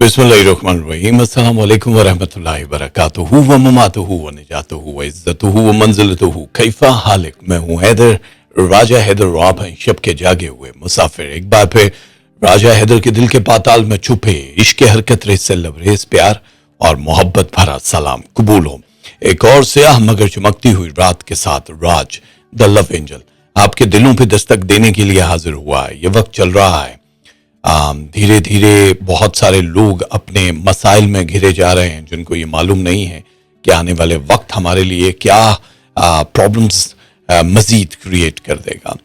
बिस्मिल्लाहिर्रहमानिर्रहीम। अस्सलाम वालेकुम वरहमतुल्लाहि वबरकातुहू व ममातुहू व निजातुहू व इज्जतुहू व मंजिलतुहू। कैफा हालिक, मैं हूँ हैदर, राजा हैदर और आप हैं शब के जागे हुए मुसाफिर। एक बार फिर राजा हैदर के दिल के पाताल में छुपे इश्क हरकत रेस से लबरेज प्यार और मोहब्बत भरा सलाम कबूल हो। एक और स्याह मगर चमकती हुई रात के साथ राज द लव एंजल आपके दिलों पे दस्तक देने के लिए हाजिर हुआ है। ये वक्त चल रहा है, धीरे धीरे बहुत सारे लोग अपने मसाइल में घिरे जा रहे हैं जिनको ये मालूम नहीं है कि आने वाले वक्त हमारे लिए क्या प्रॉब्लम्स मजीद क्रिएट कर देगा।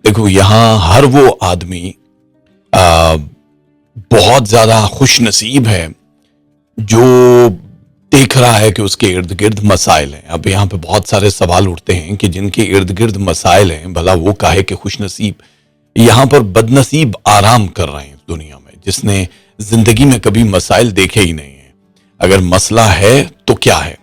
देखो, यहाँ हर वो आदमी बहुत ज्यादा खुश नसीब है जो देख रहा है कि उसके इर्द गिर्द मसाइल हैं। अब यहाँ पे बहुत सारे सवाल उठते हैं कि जिनके इर्द गिर्द मसाइल हैं, भला वो काहे के खुश नसीब। यहाँ पर बदनसीब आराम कर रहे हैं इस दुनिया में, जिसने जिंदगी में कभी मसाइल देखे ही नहीं है। अगर मसला है तो क्या है?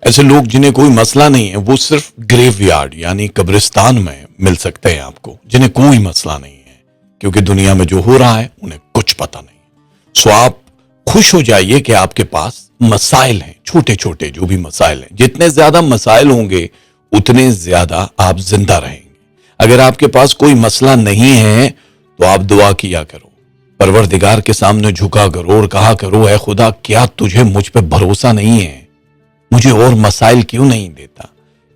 ऐसे लोग जिन्हें कोई मसला नहीं है वो सिर्फ ग्रेवयार्ड यानी कब्रिस्तान में मिल सकते हैं आपको, जिन्हें कोई मसला नहीं है, क्योंकि दुनिया में जो हो रहा है उन्हें कुछ पता नहीं। सो आप खुश हो जाइए कि आपके पास मसाइल हैं, छोटे छोटे जो भी मसाइल हैं। जितने ज्यादा मसाइल होंगे उतने ज्यादा आप जिंदा रहेंगे। अगर आपके पास कोई मसला नहीं है तो आप दुआ किया करो, परवरदिगार के सामने झुका करो और कहा करो, ऐ खुदा, क्या तुझे मुझ पे भरोसा नहीं है? मुझे और मसाइल क्यों नहीं देता?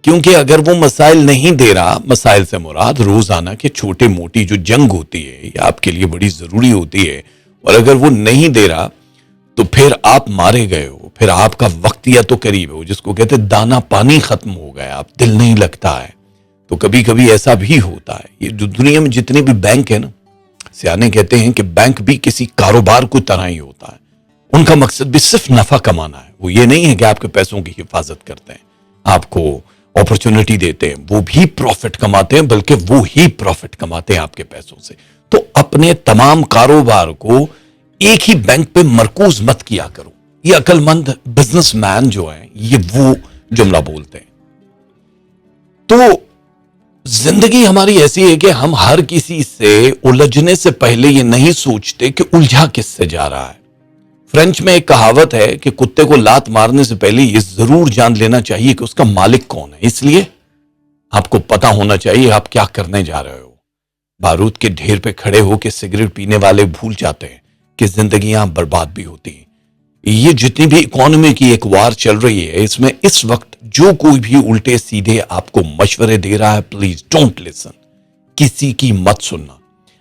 क्योंकि अगर वो मसाइल नहीं दे रहा, मसाइल से मुराद रोजाना के छोटे मोटी जो जंग होती है ये आपके लिए बड़ी जरूरी होती है, और अगर वो नहीं दे रहा तो फिर आप मारे गए हो, फिर आपका वक्त या तो करीब हो, जिसको कहते दाना पानी खत्म हो गया, आप दिल नहीं लगता है। तो कभी कभी ऐसा भी होता है। ये जो दुनिया में जितने भी बैंक है ना, सियाने कहते हैं कि बैंक भी किसी कारोबार को तरह ही होता है। उनका मकसद भी सिर्फ नफा कमाना है। वो ये नहीं है कि आपके पैसों की हिफाजत करते हैं, आपको अपॉर्चुनिटी देते हैं, वो भी प्रॉफिट कमाते हैं, बल्कि वो ही प्रॉफिट कमाते हैं आपके पैसों से। तो अपने तमाम कारोबार को एक ही बैंक पे मरकूज मत किया करो। ये अक्लमंद बिजनेसमैन जो है ये वो जुमला बोलते हैं। तो जिंदगी हमारी ऐसी है कि हम हर किसी से उलझने से पहले ये नहीं सोचते कि उलझा किससे जा रहा है। फ्रेंच में एक कहावत है कि कुत्ते को लात मारने से पहले ये जरूर जान लेना चाहिए कि उसका मालिक कौन है। इसलिए आपको पता होना चाहिए आप क्या करने जा रहे हो। बारूद के ढेर पे खड़े होकर सिगरेट पीने वाले भूल जाते हैं कि जिंदगियां बर्बाद भी होती हैं। ये जितनी भी इकोनॉमी की एक वार चल रही है, इसमें इस वक्त जो कोई भी उल्टे सीधे आपको मशवरे दे रहा है, प्लीज डोंट लिसन, किसी की मत सुनना।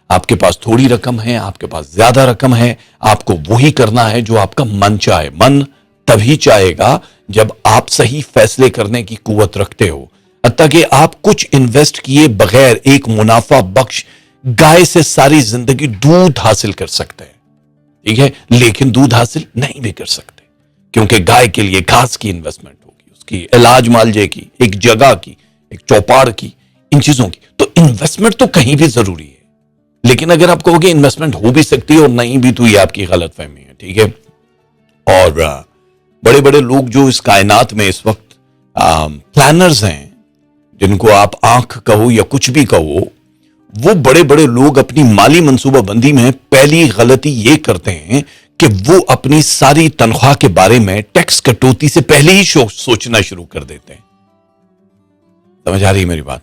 आपके पास थोड़ी रकम है, आपके पास ज्यादा रकम है, आपको वही करना है जो आपका मन चाहे। मन तभी चाहेगा जब आप सही फैसले करने की कुव्वत रखते हो। हत्ता कि आप कुछ इन्वेस्ट किए बगैर एक मुनाफा बख्श गाय से सारी जिंदगी दूध हासिल कर सकते हैं, ठीक है, लेकिन दूध हासिल नहीं भी कर सकते, क्योंकि गाय के लिए घास की इन्वेस्टमेंट होगी, उसकी इलाज मालजे की, एक जगह की, एक चौपाड़ की, इन चीजों की। तो इन्वेस्टमेंट तो कहीं भी जरूरी है, लेकिन अगर आप कहोगे इन्वेस्टमेंट हो भी सकती है और नहीं भी, तो ये आपकी गलत फहमी है, ठीक है। और बड़े बड़े लोग जो इस कायनात में इस वक्त प्लानर्स हैं, जिनको आप आंख कहो या कुछ भी कहो, वो बड़े बड़े लोग अपनी माली मंसूबाबंदी में पहली गलती ये करते हैं कि वो अपनी सारी तनख्वाह के बारे में टैक्स कटौती से पहले ही सोचना शुरू कर देते हैं। समझ आ रही है मेरी बात?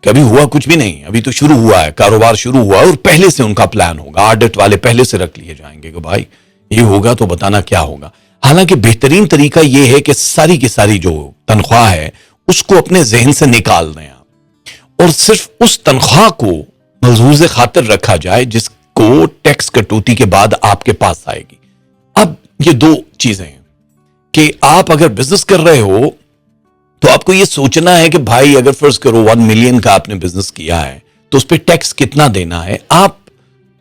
कभी हुआ कुछ भी नहीं, अभी तो शुरू हुआ है, कारोबार शुरू हुआ है और पहले से उनका प्लान होगा। ऑडिट वाले पहले से रख लिए जाएंगे कि भाई ये होगा तो बताना क्या होगा। हालांकि बेहतरीन तरीका यह है कि सारी की सारी जो तनख्वाह है उसको अपने जहन से निकाल दें आप, और सिर्फ उस तनख्वाह को मलहूज़ खातिर रखा जाए जिसको टैक्स कटौती के बाद आपके पास आएगी। अब ये दो चीजें हैं कि आप अगर बिजनेस कर रहे हो तो आपको ये सोचना है कि भाई अगर फर्ज करो 1 मिलियन का आपने बिजनेस किया है तो उस पर टैक्स कितना देना है। आप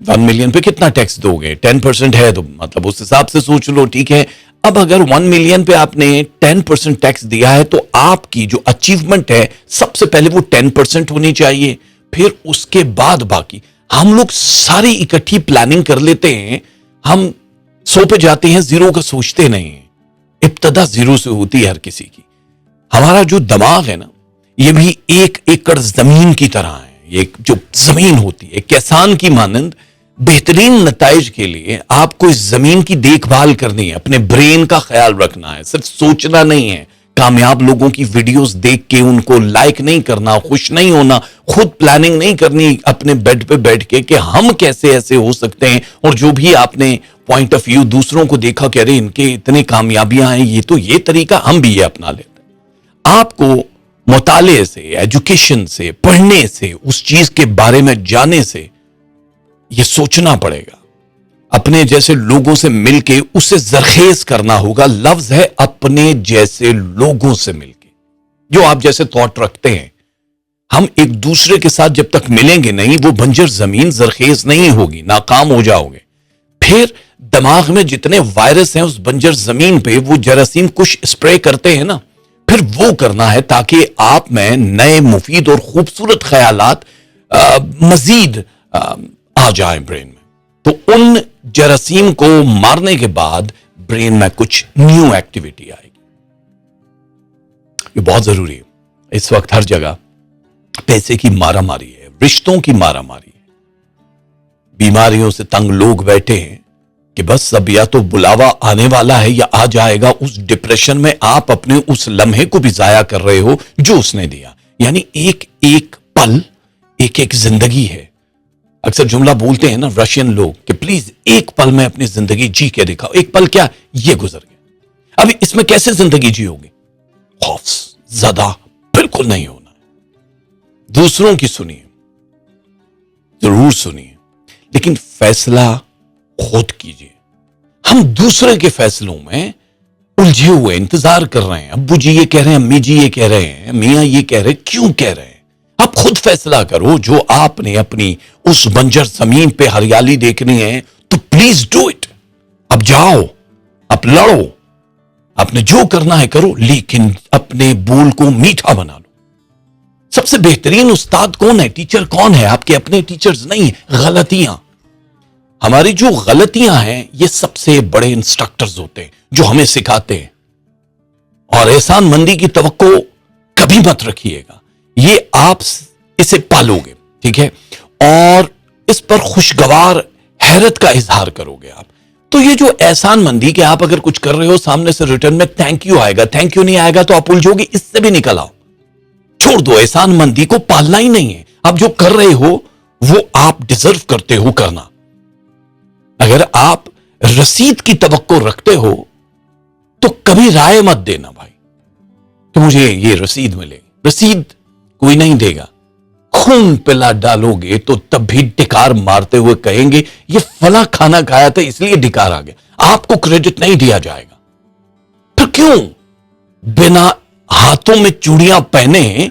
1 मिलियन पे कितना टैक्स दोगे? 10% है तो मतलब उस हिसाब से सोच लो, ठीक है। अब अगर 1 मिलियन पे आपने 10% टैक्स दिया है तो आपकी जो अचीवमेंट है सबसे पहले वो 10% होनी चाहिए, फिर उसके बाद बाकी। हम लोग सारी इकट्ठी प्लानिंग कर लेते हैं, हम 100 पे जाते हैं, 0 का सोचते नहीं है। इब्तदा 0 से होती है हर किसी की। हमारा जो दिमाग है ना, ये भी 1 एकड़ जमीन की तरह है। ये जो जमीन होती है किसान की मानंद बेहतरीन नताइज के लिए आपको इस जमीन की देखभाल करनी है, अपने ब्रेन का ख्याल रखना है, सिर्फ सोचना नहीं है। कामयाब लोगों की वीडियोस देख के उनको लाइक नहीं करना, खुश नहीं होना, खुद प्लानिंग नहीं करनी अपने बेड पे बैठ के कि हम कैसे ऐसे हो सकते हैं। और जो भी आपने पॉइंट ऑफ व्यू दूसरों को देखा कि अरे इनके इतने कामयाबियां हैं, ये तो ये तरीका हम भी ये अपना लेते हैं। आपको मुताले से, एजुकेशन से, पढ़ने से, उस चीज के बारे में जाने से ये सोचना पड़ेगा, अपने जैसे लोगों से मिलके उसे जरखेज करना होगा। लफ्ज है अपने जैसे लोगों से मिलके, जो आप जैसे थॉट रखते हैं। हम एक दूसरे के साथ जब तक मिलेंगे नहीं, वो बंजर जमीन जरखेज नहीं होगी, नाकाम हो जाओगे। फिर दिमाग में जितने वायरस हैं उस बंजर जमीन पे वो जरासीम कुछ स्प्रे करते हैं ना, फिर वो करना है ताकि आप में नए मुफीद और खूबसूरत ख्यालात मजीद आ जाए ब्रेन में। तो उन जरासीम को मारने के बाद ब्रेन में कुछ न्यू एक्टिविटी आएगी। ये बहुत जरूरी है। इस वक्त हर जगह पैसे की मारामारी है, रिश्तों की मारामारी है, बीमारियों से तंग लोग बैठे हैं कि बस अब या तो बुलावा आने वाला है या आ जाएगा। उस डिप्रेशन में आप अपने उस लम्हे को भी जाया कर रहे हो जो उसने दिया। यानी एक एक पल एक एक जिंदगी है। अक्सर जुमला बोलते हैं ना रशियन लोग कि प्लीज एक पल में अपनी जिंदगी जी के दिखाओ। एक पल क्या, ये गुजर गया, अभी इसमें कैसे जिंदगी जियोगे? खौफ ज्यादा बिल्कुल नहीं होना है। दूसरों की सुनिए, जरूर सुनिए, लेकिन फैसला खुद कीजिए। हम दूसरे के फैसलों में उलझे हुए इंतजार कर रहे हैं। अब्बू जी ये कह रहे हैं, अम्मी जी ये कह रहे हैं, मियां ये कह रहे हैं, क्यों कह रहे हैं? आप खुद फैसला करो। जो आपने अपनी उस बंजर जमीन पे हरियाली देखनी है तो प्लीज डू इट। अब जाओ, अब लड़ो, आपने जो करना है करो, लेकिन अपने बोल को मीठा बना लो। सबसे बेहतरीन उस्ताद कौन है, टीचर कौन है? आपके अपने टीचर्स नहीं, गलतियां। हमारी जो गलतियां हैं ये सबसे बड़े इंस्ट्रक्टर्स होते हैं जो हमें सिखाते हैं। और एहसान मंदी की तवक्को कभी मत रखिएगा, ये आप इसे पालोगे, ठीक है, और इस पर खुशगवार हैरत का इजहार करोगे आप। तो ये जो एहसान मंदी कि आप अगर कुछ कर रहे हो सामने से रिटर्न में थैंक यू आएगा, थैंक यू नहीं आएगा तो आप उलझोगे, इससे भी निकल आओ। छोड़ दो, एहसान मंदी को पालना ही नहीं है। आप जो कर रहे हो वो आप डिजर्व करते हो करना। अगर आप रसीद की तवक्को रखते हो तो कभी राय मत देना भाई कि मुझे ये रसीद मिलेगी। रसीद कोई नहीं देगा। खून पिला डालोगे तो तब भी ढिकार मारते हुए कहेंगे ये फला खाना खाया था इसलिए ढिकार आ गया। आपको क्रेडिट नहीं दिया जाएगा। फिर क्यों बिना हाथों में चूड़ियां पहने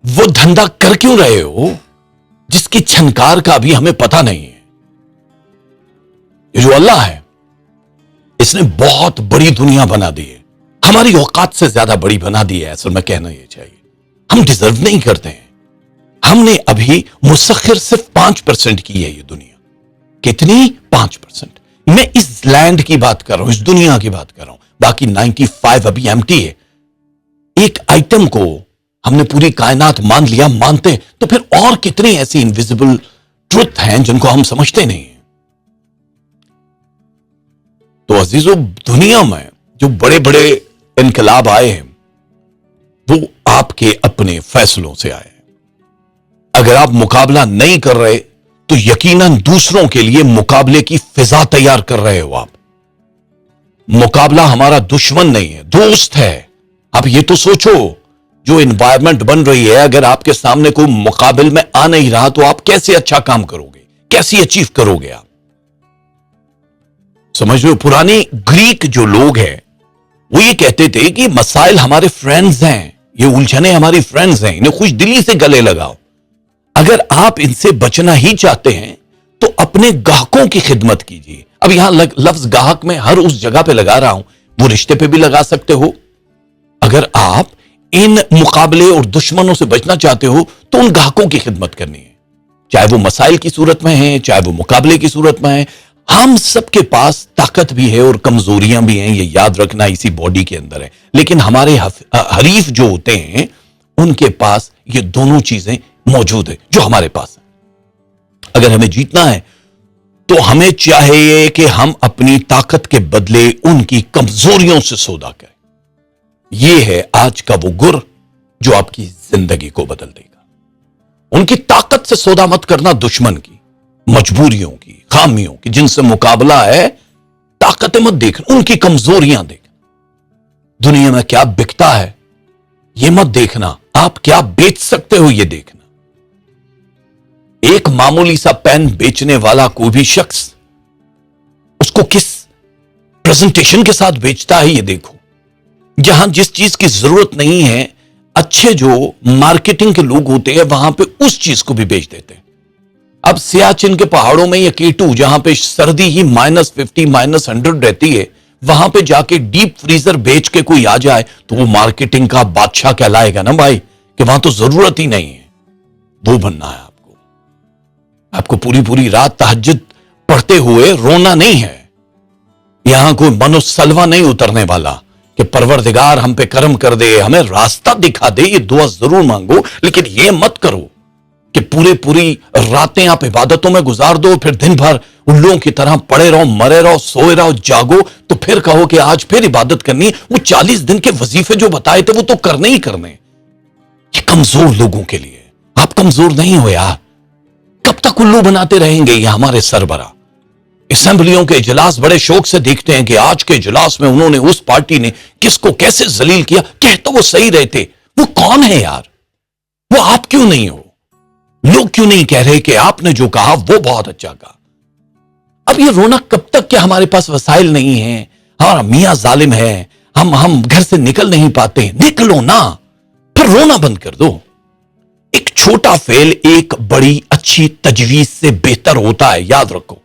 वो धंधा कर क्यों रहे हो जिसकी छनकार का अभी हमें पता नहीं है? ये जो अल्लाह है इसने बहुत बड़ी दुनिया बना दी है, हमारी औकात से ज्यादा बड़ी बना दी है। असल में कहना यह चाहिए, हम डिजर्व नहीं करते हैं। हमने अभी मुसख्खिर सिर्फ 5% की है ये दुनिया। कितनी? 5%। मैं इस लैंड की बात कर रहा हूं, इस दुनिया की बात कर रहा हूं। बाकी 95 अभी एम्प्टी है। एक आइटम को हमने पूरी कायनात मान लिया, मानते तो फिर और कितनी ऐसी इनविजिबल ट्रुथ हैं जिनको हम समझते नहीं हैं। तो अजीजों, दुनिया में जो बड़े बड़े इनकलाब आए हैं वो आपके अपने फैसलों से आए हैं। अगर आप मुकाबला नहीं कर रहे तो यकीनन दूसरों के लिए मुकाबले की फिजा तैयार कर रहे हो आप। मुकाबला हमारा दुश्मन नहीं है, दोस्त है। आप ये तो सोचो, जो एनवायरनमेंट बन रही है, अगर आपके सामने कोई मुकाबले में आ नहीं रहा तो आप कैसे अच्छा काम करोगे, कैसे अचीव करोगे आप? समझ लो, पुरानी ग्रीक जो लोग हैं वो ये कहते थे कि मसाइल हमारे फ्रेंड्स हैं, ये उलझने हमारी फ्रेंड्स हैं, इन्हें खुश दिली से गले लगाओ। अगर आप इनसे बचना ही चाहते हैं तो अपने ग्राहकों की खिदमत कीजिए। अब यहां लफ्ज ग्राहक में हर उस जगह पे लगा रहा हूं, वो रिश्ते पे भी लगा सकते हो। अगर आप इन मुकाबले और दुश्मनों से बचना चाहते हो तो उन ग्राहकों की खिदमत करनी है, चाहे वो मसाइल की सूरत में है, चाहे वो मुकाबले की सूरत में है। हम सबके पास ताकत भी है और कमजोरियां भी हैं, ये याद रखना इसी बॉडी के अंदर है। लेकिन हमारे हरीफ जो होते हैं उनके पास ये दोनों चीजें मौजूद है जो हमारे पास है। अगर हमें जीतना है तो हमें चाहिए कि हम अपनी ताकत के बदले उनकी कमजोरियों से सौदा करें। यह है आज का वो गुर जो आपकी जिंदगी को बदल देगा। उनकी ताकत से सौदा मत करना, दुश्मन की, मजबूरियों की, खामियों की, जिनसे मुकाबला है, ताकतें मत देखना, उनकी कमजोरियां देखना। दुनिया में क्या बिकता है यह मत देखना, आप क्या बेच सकते हो यह देखना। एक मामूली सा पेन बेचने वाला कोई भी शख्स उसको किस प्रेजेंटेशन के साथ बेचता है यह देखो। जहां जिस चीज की जरूरत नहीं है, अच्छे जो मार्केटिंग के लोग होते हैं वहां पे उस चीज को भी बेच देते हैं। अब सियाचिन के पहाड़ों में या K2 जहां पे सर्दी ही -50 -100 रहती है, वहां पे जाके डीप फ्रीजर बेच के कोई आ जाए तो वो मार्केटिंग का बादशाह कहलाएगा ना भाई, कि वहां तो जरूरत ही नहीं है। वो बनना है आपको पूरी पूरी रात तहज्जुद पढ़ते हुए रोना नहीं है। यहां कोई मनोसलवा नहीं उतरने वाला कि परवरदिगार हम पे करम कर दे, हमें रास्ता दिखा दे। ये दुआ जरूर मांगो, लेकिन ये मत करो कि पूरी रातें आप इबादतों में गुजार दो, फिर दिन भर उल्लुओं की तरह पड़े रहो, मरे रहो, सोए रहो, जागो, तो फिर कहो कि आज फिर इबादत करनी। वो 40 दिन के वजीफे जो बताए थे वो तो करने ही करने। ये कमजोर लोगों के लिए। आप कमजोर नहीं हो यार। कब तक उल्लू बनाते रहेंगे ये हमारे सरबरा? असेंबलियों के इजलास बड़े शौक से देखते हैं कि आज के इजलास में उन्होंने, उस पार्टी ने किसको कैसे जलील किया। कहते वो सही रहते। वो कौन है यार? वो आप क्यों नहीं हो? लोग क्यों नहीं कह रहे कि आपने जो कहा वो बहुत अच्छा कहा? अब ये रोना कब तक? कि हमारे पास वसाइल नहीं है, हमारा मियां जालिम है, हम घर से निकल नहीं पाते। निकलो ना, फिर रोना बंद कर दो। एक छोटा फेल एक बड़ी अच्छी तजवीज से बेहतर होता है, याद रखो।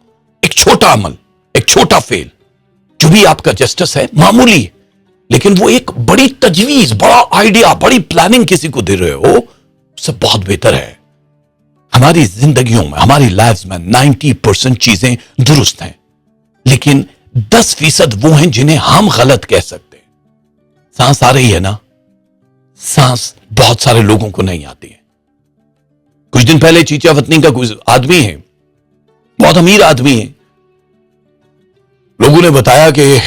एक छोटा अमल, एक छोटा फेल, जो भी आपका जस्टिस है मामूली, लेकिन वो एक बड़ी तजवीज, बड़ा आइडिया, बड़ी प्लानिंग किसी को दे रहे हो, उससे बहुत बेहतर है। हमारी जिंदगियों में, हमारी लाइफ में 90% चीजें दुरुस्त हैं, लेकिन 10% वो हैं जिन्हें हम गलत कह सकते हैं। सांस आ रही है ना? सांस बहुत सारे लोगों को नहीं आती है। कुछ दिन पहले चीचा वतनी का कोई आदमी है, बहुत अमीर आदमी है, लोगों ने बताया कि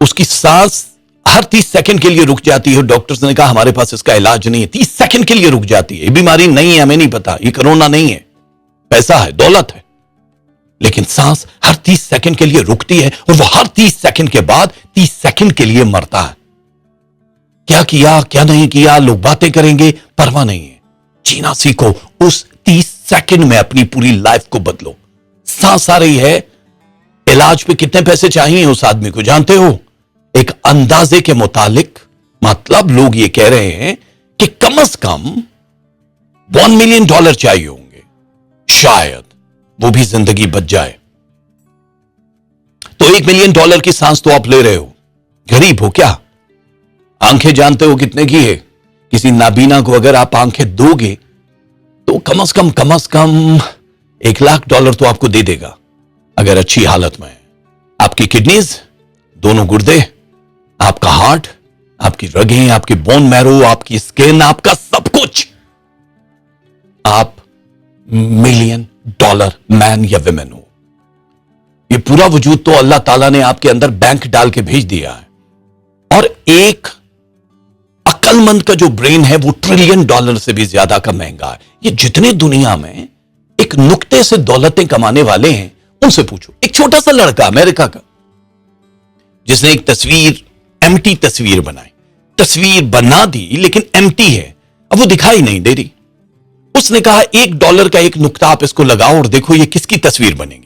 उसकी सांस हर 30 सेकंड के लिए रुक जाती है। डॉक्टर्स ने कहा हमारे पास इसका इलाज नहीं है। 30 सेकंड के लिए रुक जाती है। ये बीमारी नहीं है, हमें नहीं पता, ये कोरोना नहीं है, पैसा है, दौलत है, लेकिन सांस हर 30 सेकंड के लिए रुकती है और वो हर 30 सेकंड के बाद 30 सेकंड के लिए मरता है। क्या किया क्या नहीं किया लोग बातें करेंगे, परवाह नहीं है। जीना सीखो, उस 30 सेकंड में अपनी पूरी लाइफ को बदलो। सांस आ रही है, इलाज पे कितने पैसे चाहिए उस आदमी को जानते हो? एक अंदाजे के मुतालिक, मतलब लोग ये कह रहे हैं कि कम से कम $1 मिलियन चाहिए होंगे, शायद वो भी जिंदगी बच जाए। तो $1 मिलियन की सांस तो आप ले रहे हो। गरीब हो क्या? आंखें जानते हो कितने की है? किसी नाबीना को अगर आप आंखें दोगे तो कम से कम $1 लाख तो आपको दे देगा, अगर अच्छी हालत में है। आपकी किडनीज, दोनों गुर्दे, आपका हार्ट, आपकी रगें, आपकी बोन मैरो, आपकी स्किन, आपका सब कुछ, आप $1 मिलियन मैन या विमेन हो। ये पूरा वजूद तो अल्लाह ताला ने आपके अंदर बैंक डाल के भेज दिया है। और एक अक्लमंद का जो ब्रेन है वो $1 ट्रिलियन से भी ज्यादा का महंगा है। ये जितने दुनिया में एक नुक्ते से दौलतें कमाने वाले हैं, उनसे पूछो। एक छोटा सा लड़का अमेरिका का, जिसने एक तस्वीर, एम्प्टी तस्वीर बनाई, तस्वीर बना दी लेकिन एम्प्टी है, अब वो दिखाई नहीं दे रही। उसने कहा $1 का एक नुक्ता आप इसको लगाओ और देखो ये किसकी तस्वीर बनेगी।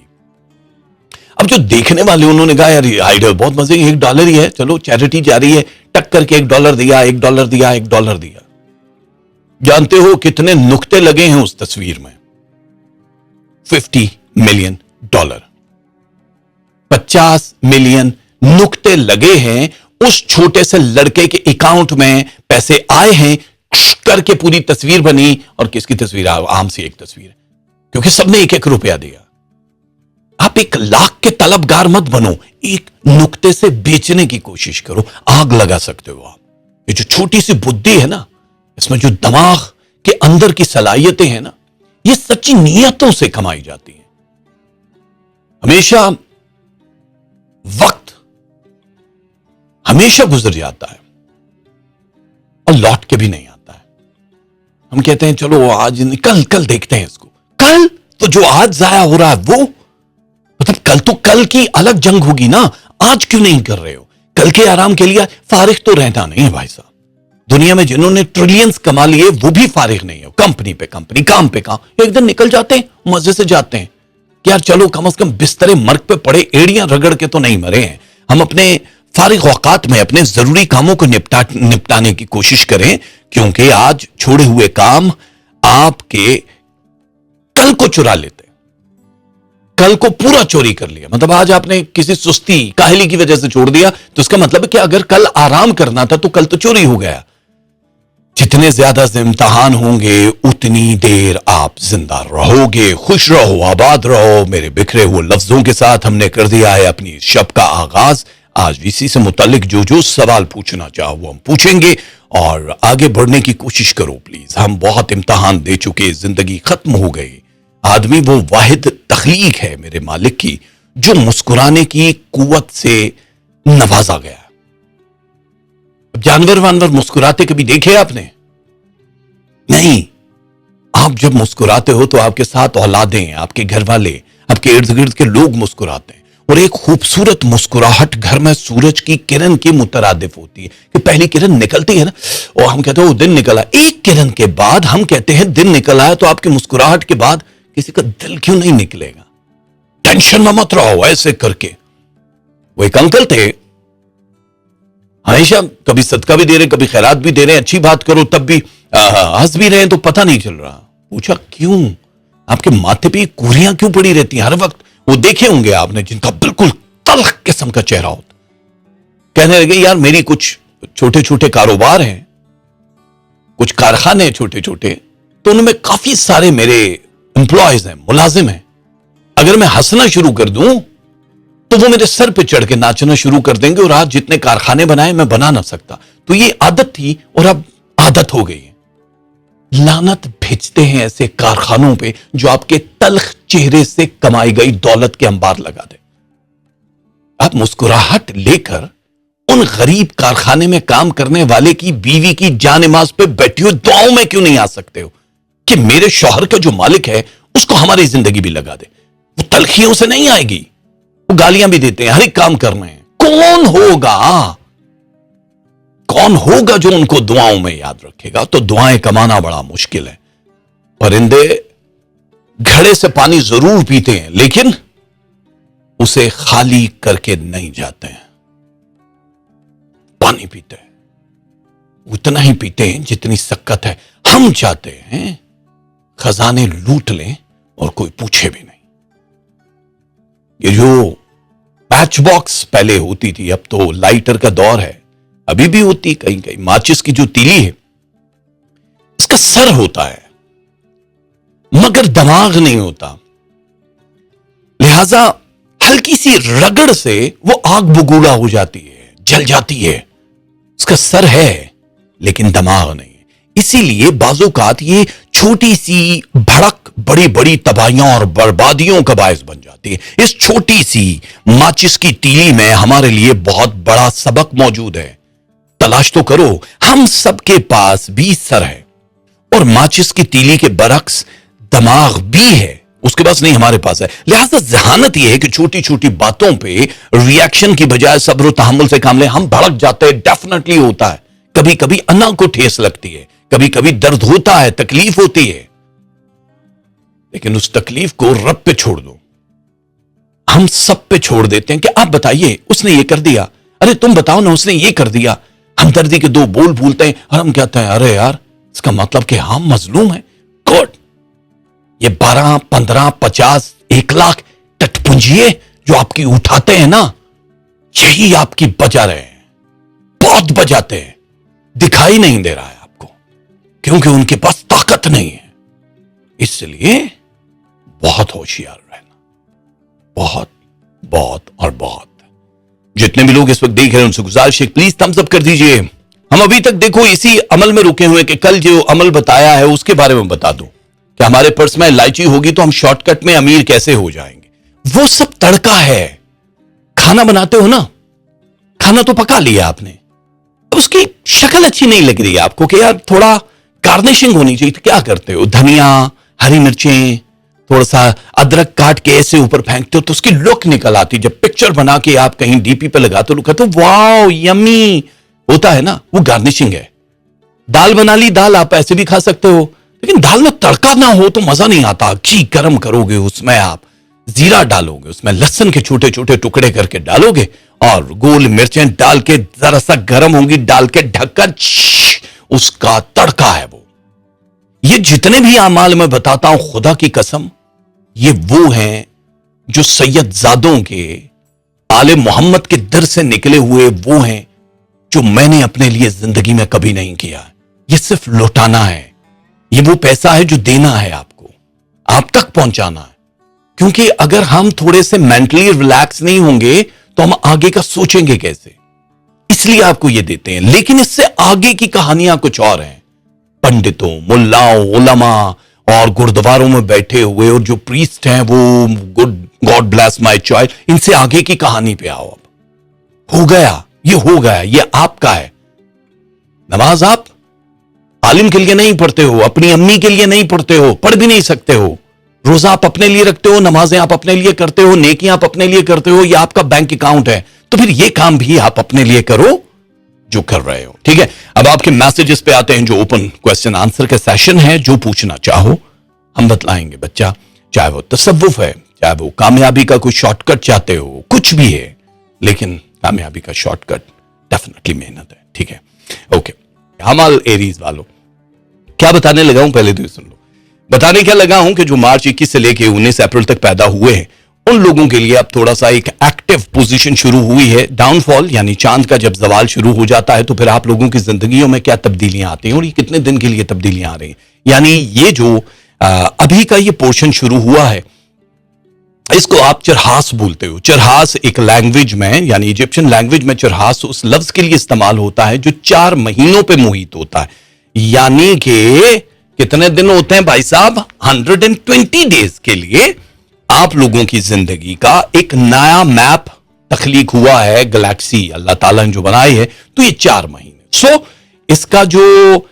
अब जो देखने वाले, उन्होंने कहा यार ये आइडिया बहुत मजे की, $1 ही है, चलो चैरिटी जा रही है, टक करके $1 दिया, $1 दिया, $1 दिया। जानते हो कितने नुक्ते लगे हैं उस तस्वीर में? $50 मिलियन, 50 मिलियन नुक्ते लगे हैं। उस छोटे से लड़के के अकाउंट में पैसे आए हैं, करके पूरी तस्वीर बनी। और किसकी तस्वीर? आम सी एक तस्वीर है, क्योंकि सबने $1-1 रुपया दिया। आप $1 लाख के तलबगार मत बनो, एक नुक्ते से बेचने की कोशिश करो, आग लगा सकते हो आप। ये जो छोटी सी बुद्धि है ना, इसमें जो दिमाग के अंदर की सलाहियतें हैं ना, ये सच्ची नीयतों से कमाई जाती हैं। हमेशा वक्त हमेशा गुजर जाता है और लौट के भी नहीं आता है। हम कहते हैं चलो आज कल देखते हैं इसको। कल तो जो आज जाया हो रहा है वो मतलब कल तो कल की अलग जंग होगी ना, आज क्यों नहीं कर रहे हो? कल के आराम के लिए फारिग तो रहना नहीं है भाई साहब। दुनिया में जिन्होंने ट्रिलियंस कमा लिए वो भी फारिग नहीं है, कंपनी पे कंपनी, काम पे काम, एक दिन निकल जाते हैं, मजे से जाते हैं कि यार चलो कम से कम बिस्तरे मर्ग पे पड़े एड़ियां रगड़ के तो नहीं मरे हैं। हम अपने फारिग औकात में अपने जरूरी कामों को निपटाने की कोशिश करें, क्योंकि आज छोड़े हुए काम आपके कल को चुरा लेते हैं, कल को पूरा चोरी कर लिया। मतलब आज आपने किसी सुस्ती काहली की वजह से छोड़ दिया तो इसका मतलब है कि अगर कल आराम करना था तो कल तो चोरी हो गया। जितने ज्यादा इम्तिहान होंगे उतनी देर आप जिंदा रहोगे। खुश रहो, आबाद रहो। मेरे बिखरे हुए लफ्जों के साथ हमने कर दिया है अपनी शब का आगाज। आज इसी से मुतालिक जो सवाल पूछना चाहो वो हम पूछेंगे और आगे बढ़ने की कोशिश करो प्लीज। हम बहुत इम्तिहान दे चुके, जिंदगी खत्म हो गई। आदमी वो वाहिद तख्लीक है मेरे मालिक की जो मुस्कुराने की कुव्वत से नवाजा गया। जानवर वानवर मुस्कुराते कभी देखे आपने? नहीं। आप जब मुस्कुराते हो तो आपके साथ औलादें, आपके घर वाले, आपके इर्द गिर्द के लोग मुस्कुराते हैं और एक खूबसूरत मुस्कुराहट घर में सूरज की किरण की मुतरादिफ होती है कि पहली किरण निकलती है ना और हम कहते हैं वो दिन निकला। एक किरण के बाद हम कहते हैं दिन निकला है, तो आपकी मुस्कुराहट के बाद किसी का दिल क्यों नहीं निकलेगा? टेंशन में मत रहो ऐसे करके। वो एक अंकल थे, हमेशा कभी सदका भी दे रहे, कभी खैरात भी दे रहे, अच्छी बात करो तब भी हंस भी रहे तो पता नहीं चल रहा। पूछा क्यों? आपके माथे पे कुरियां क्यों पड़ी रहती हैं हर वक्त? वो देखे होंगे आपने जिनका बिल्कुल तल्ख किस्म का चेहरा होता। कहने लगे यार मेरी कुछ छोटे छोटे कारोबार हैं, कुछ कारखाने छोटे छोटे, तो उनमें काफी सारे मेरे एम्प्लॉयज हैं, मुलाजिम हैं। अगर मैं हंसना शुरू कर दूं तो वो मेरे सर पे चढ़ के नाचना शुरू कर देंगे और आज जितने कारखाने बनाए मैं बना ना सकता। तो ये आदत थी और अब आदत हो गई है। लानत भेजते हैं ऐसे कारखानों पे जो आपके तल्ख चेहरे से कमाई गई दौलत के अंबार लगा दे। आप मुस्कुराहट लेकर उन गरीब कारखाने में काम करने वाले की बीवी की जान-ए-नमाज पे बैठी हुई दुआओं में क्यों नहीं आ सकते हो कि मेरे शौहर का जो मालिक है उसको हमारी जिंदगी भी लगा दे? वो तलखियों से नहीं आएगी, वो गालियां भी देते हैं, हर एक काम कर रहे हैं। कौन होगा जो उनको दुआओं में याद रखेगा? तो दुआएं कमाना बड़ा मुश्किल है। परिंदे घड़े से पानी जरूर पीते हैं लेकिन उसे खाली करके नहीं जाते हैं। पानी पीते हैं, उतना ही पीते हैं जितनी शक्कत है। हम चाहते हैं खजाने लूट लें और कोई पूछे भी नहीं। ये जो पैच बॉक्स पहले होती थी, अब तो लाइटर का दौर है, अभी भी होती कहीं कहीं। माचिस की जो तीली है इसका सर होता है मगर दिमाग नहीं होता, लिहाजा हल्की सी रगड़ से वो आग बबूला हो जाती है, जल जाती है। उसका सर है लेकिन दिमाग नहीं है। इसीलिए बाज़ोकात ये छोटी सी भड़क बड़ी बड़ी तबाहियां और बर्बादियों का बायस बन जाती है। इस छोटी सी माचिस की तीली में हमारे लिए बहुत बड़ा सबक मौजूद है। तलाश तो करो। हम सबके पास भी सर है और माचिस की तीली के बरक्स दिमाग भी है, उसके पास नहीं, हमारे पास है। लिहाजा जहानत यह है कि छोटी छोटी बातों पे रिएक्शन की बजाय सब्र और तहम्मुल से काम लें। हम भड़क जाते हैं, डेफिनेटली होता है। कभी कभी अन्ना को ठेस लगती है, कभी कभी दर्द होता है, तकलीफ होती है, लेकिन उस तकलीफ को रब पे छोड़ दो। हम सब पे छोड़ देते हैं कि आप बताइए उसने ये कर दिया, अरे तुम बताओ ना उसने ये कर दिया। हमदर्दी के दो बोल भूलते हैं और हम कहते हैं अरे यार इसका मतलब कि हम मजलूम हैं। गुड। ये 12, 15, 50, 1 लाख टटपुंजिए जो आपकी उठाते हैं ना, यही आपकी बजा रहे हैं, बहुत बजाते हैं। दिखाई नहीं दे रहा है आपको क्योंकि उनके पास ताकत नहीं है। इसलिए बहुत होशियार रहना, बहुत बहुत और बहुत। जितने भी लोग इस वक्त देख रहे हैं उनसे गुजारिश है प्लीज थम्स अप कर दीजिए। हम अभी तक देखो इसी अमल में रुके हुए कि कल जो अमल बताया है उसके बारे में बता दूं कि हमारे पर्स में इलायची होगी तो हम शॉर्टकट में अमीर कैसे हो जाएंगे। वो सब तड़का है। खाना बनाते हो ना, खाना तो पका लिया आपने, उसकी शक्ल अच्छी नहीं लग रही है आपको कि यार थोड़ा गार्निशिंग होनी चाहिए, तो क्या करते हो, धनिया, हरी मिर्चें, थोड़ा सा अदरक काट के ऐसे ऊपर फेंकते हो तो उसकी लुक निकल आती। जब पिक्चर बना के आप कहीं डीपी पे लगाते हो, कहते हो वाओ यम्मी होता है ना, वो गार्निशिंग है। दाल बना ली, दाल आप ऐसे भी खा सकते हो, लेकिन दाल में तड़का ना हो तो मजा नहीं आता। घी गर्म करोगे, उसमें आप जीरा डालोगे, उसमें लहसुन के छोटे छोटे टुकड़े करके डालोगे और गोल मिर्चें डाल के जरा सा गर्म होंगी, डाल के ढक्कन, उसका तड़का है वो। ये जितने भी अमाल मैं बताता हूं, खुदा की कसम, ये वो हैं जो सैयदजादों के, आले मोहम्मद के दर से निकले हुए वो हैं जो मैंने अपने लिए जिंदगी में कभी नहीं किया। ये सिर्फ लौटाना है, ये वो पैसा है जो देना है आपको, आप तक पहुंचाना है। क्योंकि अगर हम थोड़े से मेंटली रिलैक्स नहीं होंगे तो हम आगे का सोचेंगे कैसे, इसलिए आपको ये देते हैं। लेकिन इससे आगे की कहानियां कुछ और हैं। पंडितों, मुल्लाओं, उलमा और गुरुद्वारों में बैठे हुए और जो प्रीस्ट हैं वो, गॉड ब्लेस माय चाइल्ड, इनसे आगे की कहानी पे आओ। अब हो गया, ये हो गया, ये आपका है। नमाज आप आलिम के लिए नहीं पढ़ते हो, अपनी अम्मी के लिए नहीं पढ़ते हो, पढ़ भी नहीं सकते हो। रोजा आप अपने लिए रखते हो, नमाजें आप अपने लिए करते हो, नेकियां आप अपने लिए करते हो, ये आपका बैंक अकाउंट है। तो फिर ये काम भी आप अपने लिए करो जो कर रहे हो। ठीक है, अब आपके मैसेजेस पे आते हैं, जो ओपन क्वेश्चन आंसर का सेशन है। जो पूछना चाहो हम बतलाएंगे बच्चा, चाहे वो तसव्वुफ है, चाहे वो कामयाबी का कोई शॉर्टकट चाहते हो, कुछ भी है, लेकिन कामयाबी का शॉर्टकट डेफिनेटली मेहनत है। ठीक है, ओके। हमाल एरीज वालों, क्या बताने लगा हूं पहले तो सुन लो। बताने क्या लगा हूं कि जो मार्च 21 से लेके 19 अप्रैल तक पैदा हुए हैं, उन लोगों के लिए अब थोड़ा सा एक एक्टिव पोजीशन शुरू हुई है। डाउनफॉल यानी चांद का जब जवाल शुरू हो जाता है तो फिर आप लोगों की जिंदगियों में क्या तब्दीलियां आती हैं और ये कितने दिन के लिए तब्दीलियां आ रही हैं। यानी ये जो अभी का ये पोर्शन शुरू हुआ है, इसको आप चरहास बोलते हो। चरहास एक लैंग्वेज में, यानी इजिप्शियन लैंग्वेज में चरहास उस लफ्ज के लिए इस्तेमाल होता है जो 4 महीनों पे मुहित होता है। यानी कि कितने दिन होते हैं भाई साहब, 120 डेज के लिए आप लोगों की जिंदगी का एक नया मैप तख्लीक हुआ है। गैलेक्सी अल्लाह ताला ने जो बनाई है, तो ये 4 महीने। सो इसका जो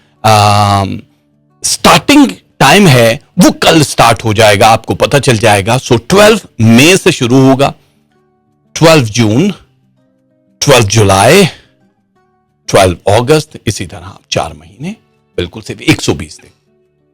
स्टार्टिंग टाइम है वो कल स्टार्ट हो जाएगा, आपको पता चल जाएगा। सो 12 मई से शुरू होगा, 12 जून, 12 जुलाई, 12 अगस्त, इसी तरह 4 महीने, बिल्कुल सिर्फ 120 दिन।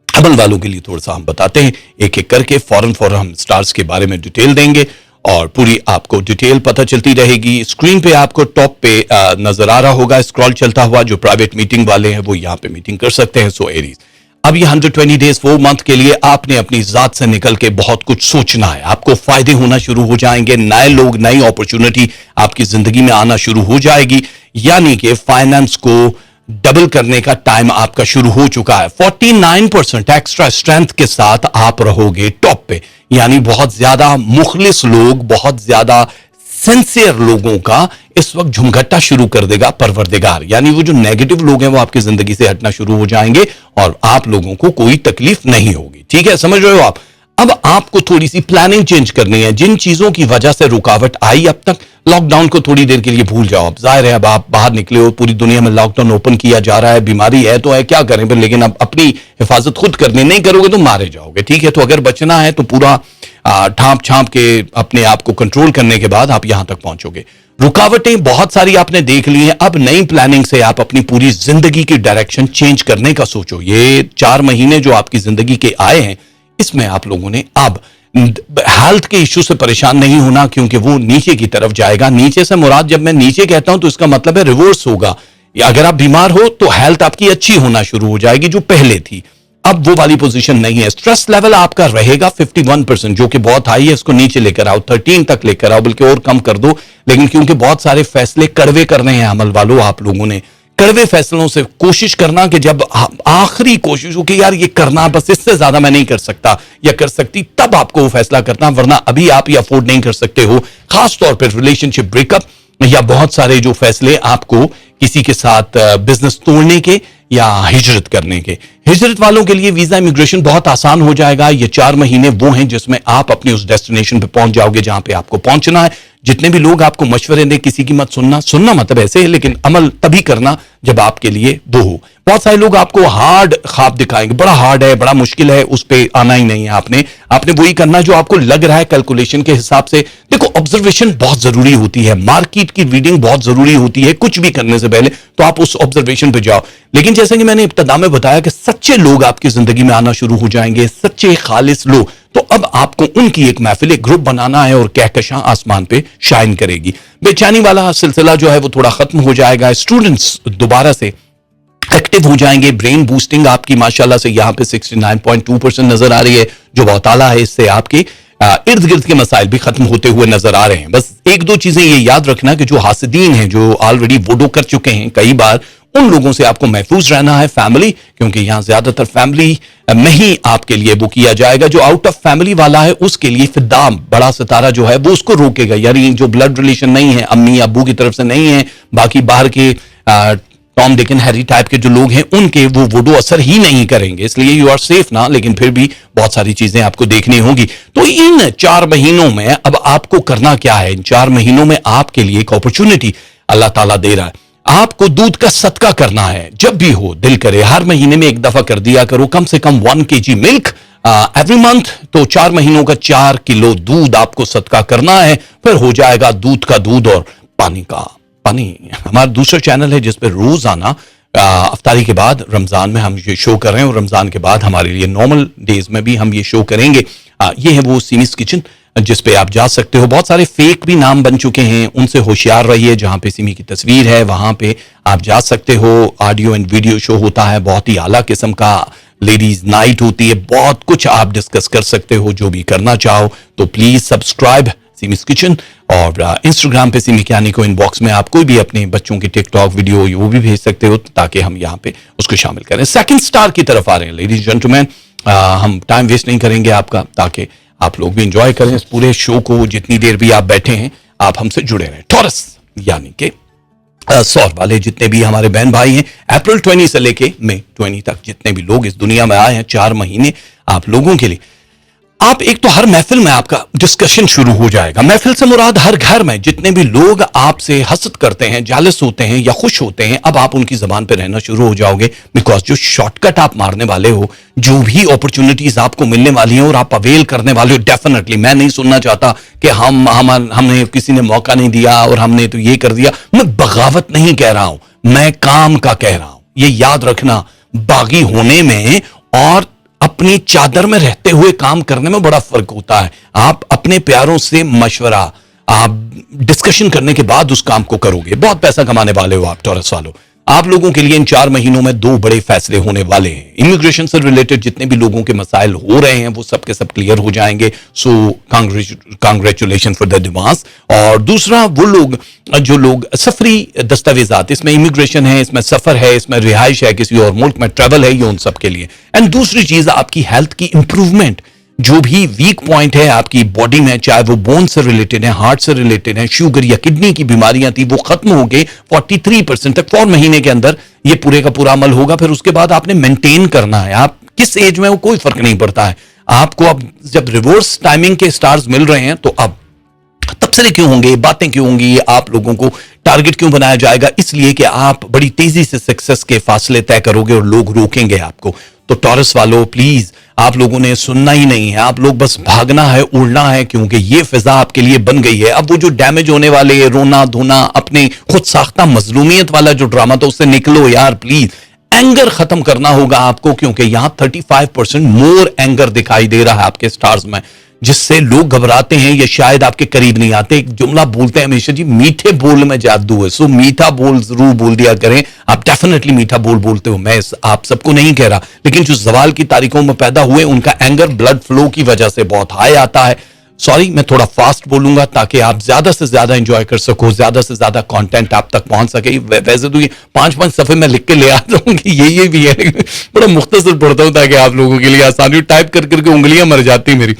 अमल वालों के लिए थोड़ा सा हम बताते हैं एक एक करके, फौरन हम स्टार्स के बारे में डिटेल देंगे और पूरी आपको डिटेल पता चलती रहेगी। स्क्रीन पे आपको टॉप पे नजर आ रहा होगा स्क्रॉल चलता हुआ, जो प्राइवेट मीटिंग वाले हैं वो यहाँ पे मीटिंग कर सकते हैं। सो एरीज, अब ये 120 डेज वो मंथ के लिए आपने अपनी जात से निकल के बहुत कुछ सोचना है। आपको फायदे होना शुरू हो जाएंगे, नए लोग, नई अपॉर्चुनिटी आपकी जिंदगी में आना शुरू हो जाएगी। यानी कि फाइनेंस को डबल करने का टाइम आपका शुरू हो चुका है। 49% एक्स्ट्रा स्ट्रेंथ के साथ आप रहोगे टॉप पे। यानी बहुत ज्यादा मुखलिस लोग, बहुत ज्यादा सिंसियर लोगों का इस वक्त झुमघट्टा शुरू कर देगा परवरदिगार। यानी वो जो नेगेटिव लोग हैं वो आपकी जिंदगी से हटना शुरू हो जाएंगे और आप लोगों को कोई तकलीफ नहीं होगी। ठीक है, समझ रहे हो आप। अब आपको थोड़ी सी प्लानिंग चेंज करनी है। जिन चीजों की वजह से रुकावट आई अब तक, लॉकडाउन को थोड़ी देर के लिए भूल जाओ। अब जाहिर है अब आप बाहर निकले हो, पूरी दुनिया में लॉकडाउन ओपन किया जा रहा है, बीमारी है तो है, क्या करें फिर, लेकिन अब अपनी हिफाजत खुद करनी, नहीं करोगे तो मारे जाओगे। ठीक है, तो अगर बचना है तो पूरा ठांप छांप के अपने आप को कंट्रोल करने के बाद आप यहां तक पहुंचोगे। रुकावटें बहुत सारी आपने देख ली हैं, अब नई प्लानिंग से आप अपनी पूरी जिंदगी की डायरेक्शन चेंज करने का सोचो। ये 4 महीने जो आपकी जिंदगी के आए हैं, इसमें आप लोगों ने अब हेल्थ के इश्यू से परेशान नहीं होना, क्योंकि वो नीचे की तरफ जाएगा। नीचे से मुराद, जब मैं नीचे कहता हूं तो इसका मतलब है रिवर्स होगा। या अगर आप बीमार हो तो हेल्थ आपकी अच्छी होना शुरू हो जाएगी जो पहले थी। अब वो वाली पोजीशन नहीं है। स्ट्रेस लेवल आपका रहेगा 51%, जो कि बहुत हाई है। इसको नीचे लेकर आओ, 13 तक लेकर आओ, बल्कि और कम कर दो। लेकिन क्योंकि बहुत सारे फैसले कड़वे करने हैं अमल वालों, आप लोगों ने कड़वे फैसलों से कोशिश करना कि जब आखिरी कोशिश हो कि यार ये करना, बस इससे ज्यादा मैं नहीं कर सकता या कर सकती, तब आपको वो फैसला करना, वरना अभी आप ये अफोर्ड नहीं कर सकते हो। खास तौर पर रिलेशनशिप ब्रेकअप या बहुत सारे जो फैसले आपको किसी के साथ बिजनेस तोड़ने के या हिजरत करने के। हिजरत वालों के लिए वीजा इमिग्रेशन बहुत आसान हो जाएगा। ये 4 महीने वो हैं जिसमें आप अपने उस डेस्टिनेशन पे पहुंच जाओगे जहां पे आपको पहुंचना है। जितने भी लोग आपको मशवरे दें, किसी की मत सुनना मतलब ऐसे है, लेकिन अमल तभी करना जब आपके लिए वो हो। बहुत सारे लोग आपको हार्ड ख्वाब दिखाएंगे, बड़ा हार्ड है, बड़ा मुश्किल है, उस पे आना ही नहीं है आपने वही करना जो आपको लग रहा है कैलकुलेशन के हिसाब से। देखो, ऑब्जर्वेशन बहुत जरूरी होती है, मार्केट की रीडिंग बहुत जरूरी होती है कुछ भी करने से पहले, तो आप उस ऑब्जर्वेशन पे जाओ। लेकिन जैसे कि मैंने इब्तिदा में बताया कि सच्चे लोग आपकी जिंदगी में आना शुरू हो जाएंगे, सच्चे खालिस लोग। तो अब आपको उनकी एक महफिल, एक ग्रुप बनाना है और कहकशां आसमान पे शाइन करेगी। बेचैनी वाला सिलसिला जो है वो थोड़ा खत्म हो जाएगा। स्टूडेंट्स दोबारा से एक्टिव हो जाएंगे। ब्रेन बूस्टिंग आपकी माशाल्लाह से यहाँ पे 69.2% नजर आ रही है, जो बहुत आला है। इससे आपके इर्द गिर्द के मसाइल भी खत्म होते हुए नजर आ रहे हैं। बस एक दो चीजें ये याद रखना कि जो हासिदीन हैं, जो ऑलरेडी वोडो कर चुके हैं कई बार, उन लोगों से आपको महफूज रहना है। फैमिली, क्योंकि यहाँ ज्यादातर फैमिली में ही आपके लिए वो किया जाएगा। जो आउट ऑफ फैमिली वाला है उसके लिए फिदा बड़ा सितारा जो है वो उसको रोकेगा। यानी जो ब्लड रिलेशन नहीं है, अम्मी अब्बू की तरफ से नहीं है, बाकी बाहर के Tom Dick and Harry type के जो लोग हैं, उनके वो वोडो असर ही नहीं करेंगे। इसलिए यू आर सेफ ना, लेकिन फिर भी बहुत सारी चीजें आपको देखनी होगी। तो इन 4 महीनों में अब आपको करना क्या है? इन 4 महीनों में आपके लिए एक अपॉर्चुनिटी अल्लाह ताला दे रहा है। आपको दूध का सदका करना है। जब भी हो दिल करे, हर महीने में एक दफा कर दिया करो, कम से कम 1 kg मिल्क एवरी मंथ। तो 4 महीनों का 4 किलो दूध आपको सदका करना है। फिर हो जाएगा दूध का दूध और पानी का पानी। हमारा दूसरा चैनल है जिसपे रोजाना अफ्तारी के बाद रमजान में हम ये शो कर रहे हैं, और रमजान के बाद हमारे लिए नॉर्मल डेज में भी हम ये शो करेंगे। ये है वो सिमीज किचन जिस पे आप जा सकते हो। बहुत सारे फेक भी नाम बन चुके हैं, उनसे होशियार रहिए। जहां पे सिमी की तस्वीर है वहां पे आप जा सकते हो। ऑडियो एंड वीडियो शो होता है, बहुत ही आला किस्म का लेडीज नाइट होती है, बहुत कुछ आप डिस्कस कर सकते हो जो भी करना चाहो। तो प्लीज सब्सक्राइब सिमीज किचन, और इंस्टाग्राम पे सिमी कियानी को इनबॉक्स में आप कोई भी अपने बच्चों की टिकटॉक वीडियो वो भी भेज सकते हो, ताकि हम यहाँ पे उसको शामिल करें। सेकंड स्टार की तरफ आ रहे हैं लेडीज जेंटलमैन। हम टाइम वेस्ट नहीं करेंगे आपका, ताकि आप लोग भी इंजॉय करें इस पूरे शो को। जितनी देर भी आप बैठे हैं आप हमसे जुड़े रहें। टॉरस यानी कि सौर वाले जितने भी हमारे बहन भाई हैं, अप्रैल 20 से लेके मई 20 तक जितने भी लोग इस दुनिया में आए हैं, 4 महीने आप लोगों के लिए। आप एक तो हर महफिल में आपका डिस्कशन शुरू हो जाएगा। महफिल से मुराद हर घर में जितने भी लोग आपसे हसद करते हैं, जालिस होते हैं या खुश होते हैं, अब आप उनकी जबान पे रहना शुरू हो जाओगे। बिकॉज जो शॉर्टकट आप मारने वाले हो, जो भी अपॉर्चुनिटीज आपको मिलने वाली हैं और आप अवेल करने वाले हो, डेफिनेटली मैं नहीं सुनना चाहता कि हमने किसी ने मौका नहीं दिया और हमने तो ये कर दिया। मैं बगावत नहीं कह रहा हूं, मैं काम का कह रहा हूं। ये याद रखना, बागी होने में और अपनी चादर में रहते हुए काम करने में बड़ा फर्क होता है। आप अपने प्यारों से मशवरा, आप डिस्कशन करने के बाद उस काम को करोगे। बहुत पैसा कमाने वाले हो आप टॉरस वालों। आप लोगों के लिए इन 4 महीनों में 2 बड़े फैसले होने वाले हैं। इमिग्रेशन से रिलेटेड जितने भी लोगों के मसाइल हो रहे हैं वो सब के सब क्लियर हो जाएंगे। सो कांग्रेचुलेशन फॉर द एडवांस। और दूसरा, वो लोग जो लोग सफरी दस्तावेजात, इसमें इमिग्रेशन है, इसमें सफर है, इसमें रिहाइश है, किसी और मुल्क में ट्रेवल है, ये उन सब के लिए। एंड दूसरी चीज, आपकी हेल्थ की इंप्रूवमेंट। जो भी वीक पॉइंट है आपकी बॉडी में, चाहे वो बोन से रिलेटेड है, हार्ट से रिलेटेड है, शुगर या किडनी की बीमारियां थी, वो खत्म हो गए 43% तक 4 महीने के अंदर। ये पूरे का पूरा अमल होगा। फिर उसके बाद आपने मेंटेन करना है। आप किस एज में, वो कोई फर्क नहीं पड़ता है आपको। अब जब रिवर्स टाइमिंग के स्टार्स मिल रहे हैं, तो अब तबसरे क्यों होंगे, बातें क्यों होंगी, आप लोगों को टारगेट क्यों बनाया जाएगा? इसलिए कि आप बड़ी तेजी से सक्सेस के फासले तय करोगे और लोग रोकेंगे आपको। तो टॉरस वालों, प्लीज, आप लोगों ने सुनना ही नहीं है, आप लोग बस भागना है, उड़ना है, क्योंकि ये फिजा आपके लिए बन गई है। अब वो जो डैमेज होने वाले, रोना धोना, अपने खुद साख्ता मजलूमियत वाला जो ड्रामा था उससे निकलो यार प्लीज। एंगर खत्म करना होगा आपको, क्योंकि यहां 35% मोर एंगर दिखाई दे रहा है आपके स्टार्स में, जिससे लोग घबराते हैं या शायद आपके करीब नहीं आते। एक जुमला बोलते हैं हमेशा जी, मीठे बोल में जादू है। सो मीठा बोल जरूर बोल दिया करें। आप डेफिनेटली मीठा बोल बोलते हो, मैं आप सबको नहीं कह रहा, लेकिन जो जवाल की तारीखों में पैदा हुए उनका एंगर ब्लड फ्लो की वजह से बहुत हाई आता है। सॉरी, मैं थोड़ा फास्ट बोलूंगा ताकि आप ज्यादा से ज्यादा एंजॉय कर सको, ज्यादा से ज्यादा कंटेंट आप तक पहुंच सके। वैसे तो ये 5-5 सफे में लिख के ले आता हूँ कि ये भी है, बड़ा मुख्तसर पढ़ता हूँ ताकि आप लोगों के लिए आसानी। टाइप कर करके उंगलियां मर जाती मेरी।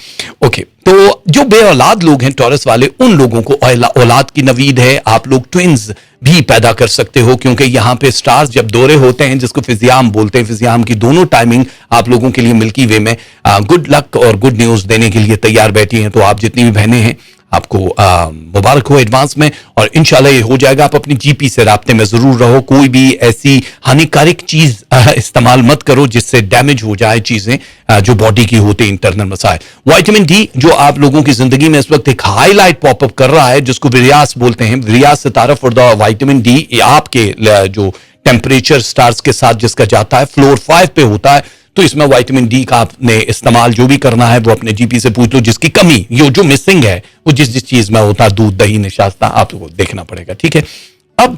ओके, तो जो बे औलाद लोग हैं टॉरस वाले, उन लोगों को औलाद की नवीद है। आप लोग ट्विंस भी पैदा कर सकते हो, क्योंकि यहाँ पे स्टार्स जब दौरे होते हैं, जिसको फिजियाम बोलते हैं, फिजियाम की दोनों टाइमिंग आप लोगों के लिए मिल्की वे में गुड लक और गुड न्यूज देने के लिए तैयार बैठी हैं। तो आप जितनी भी बहनें हैं, आपको मुबारक हो एडवांस में, और इंशाल्लाह ये हो जाएगा। आप अपनी जीपी से राब्ते में जरूर रहो, कोई भी ऐसी हानिकारक चीज इस्तेमाल मत करो जिससे डैमेज हो जाए चीजें जो बॉडी की होती है, इंटरनल मसाइल। विटामिन डी जो आप लोगों की जिंदगी में इस वक्त एक हाईलाइट पॉपअप कर रहा है, जिसको विरियास बोलते हैं, विरियास से तारफ और विटामिन डी आपके जो टेम्परेचर स्टार्स के साथ जिसका जाता है, फ्लोर 5 पे होता है। तो इसमें विटामिन डी का आपने इस्तेमाल जो भी करना है वो अपने जीपी से पूछ लो, जिसकी कमी ये जो मिसिंग है वो जिस चीज में होता है, दूध दही निशास्ता, आपको देखना पड़ेगा, ठीक है। अब